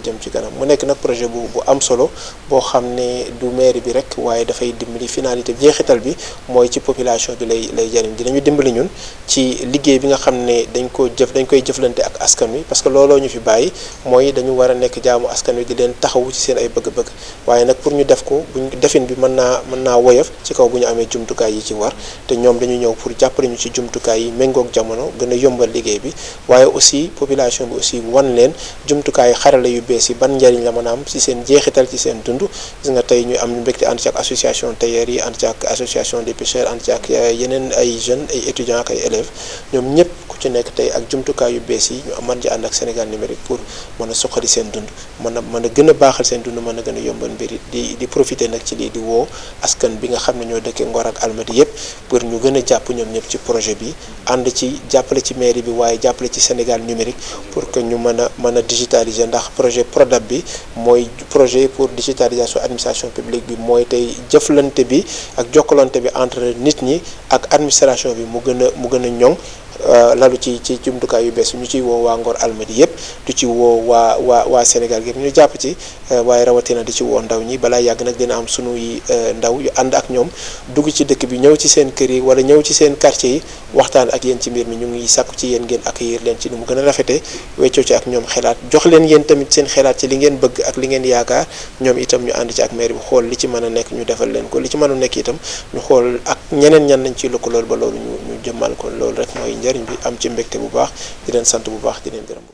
jëm ci kanam mu nekk nag projet bu am solo boo xam ne du mairie bi rek waaye dafay dimbali finalité jeexital bi mooy ci population bi lay jariñ dinañu dimbali ñun ci liggéey bi nga xam ne dañ koy jëflante ak askan wi parce que looloo ñu fi bàyyi mooy dañu war a nekk jaamu askan wi di leen taxawu ci seen ay bëgg-bëgg waaye nag pour ñu def ko buñ defin bi mën naa woyof ci kaw bu ñu amee jumtukaay yi ci war te ñoom dañu ñëw pour jàppale ñu ci jumtukaay yi méngoog jamono gën a yombal liggéey bi waaye aussi population bi aussi wan leen jumtukaay xarala yu bees yi ban njariñ la mën a am ci seen jeexital ci seen dund gis nga tey ñu am ñu mbégte ànd ci ak association tailleurs yi ànd ci ak association des pêcheurs ànd ci ak yeneen ay jeunes ay étudiants ak ay élèves ñoom ñëpp ku ci nekk tey ak jumtukaay yu bees yi ñu mën ci ànd ak Sénégal numérique pour mën a suqali seen dund mën a gën a baaxal seen dund mën a gën a yombal mbir di profiter nag ci lii di woo askan bi nga xam ne ñoo dëkkee Ngor ak Almadies yëpp pour ñu gën a jàpp ñoom ñëpp ci projet bi ànd ci jàppale ci mairie bi waaye jàppale ci Sénégal numérique pour que ñu mën a digitaliser ndax projet PRODAB bi mooy projet pour digitalisation administration publique bi mooy tey jëflante bi ak jokkalante bi entre nit ñi ak administration bi mu gën a ñoŋ lalu ci jumtukaay yu bees ñu ciy woo waa Ngor Almadies yëpp du ci woo waa Sénégal yëpp ñu jàpp ci waaye rawatina di ci woo ndaw ñi balaa yàgg nag dina am sunuy ndaw yu ànd ak ñoom dugg ci dëkk bi ñëw ci seen kër yi wala ñëw ci seen quartier yi waxtaan ak yéen ci mbir mi ñu ngi sàkku ci yéen ngeen accueillir leen ci ni mu gën a rafetee weccoo ci ak ñoom xelaat jox leen yéen tamit seen xelaat ci li ngeen bëgg ak li ngeen yaakaar ñoom itam ñu ànd ci ak maire bi xool li ci mën a nekk ñu defal leen ko li ci mën a nekk itam ñu xool ak ñeneen ñan nañ ci lëkkalool ba loolu ñu jëmmal ko loolu rek mooy njariñ bi am ci mbégte bu baax di leen sant bu baax di leen gërëm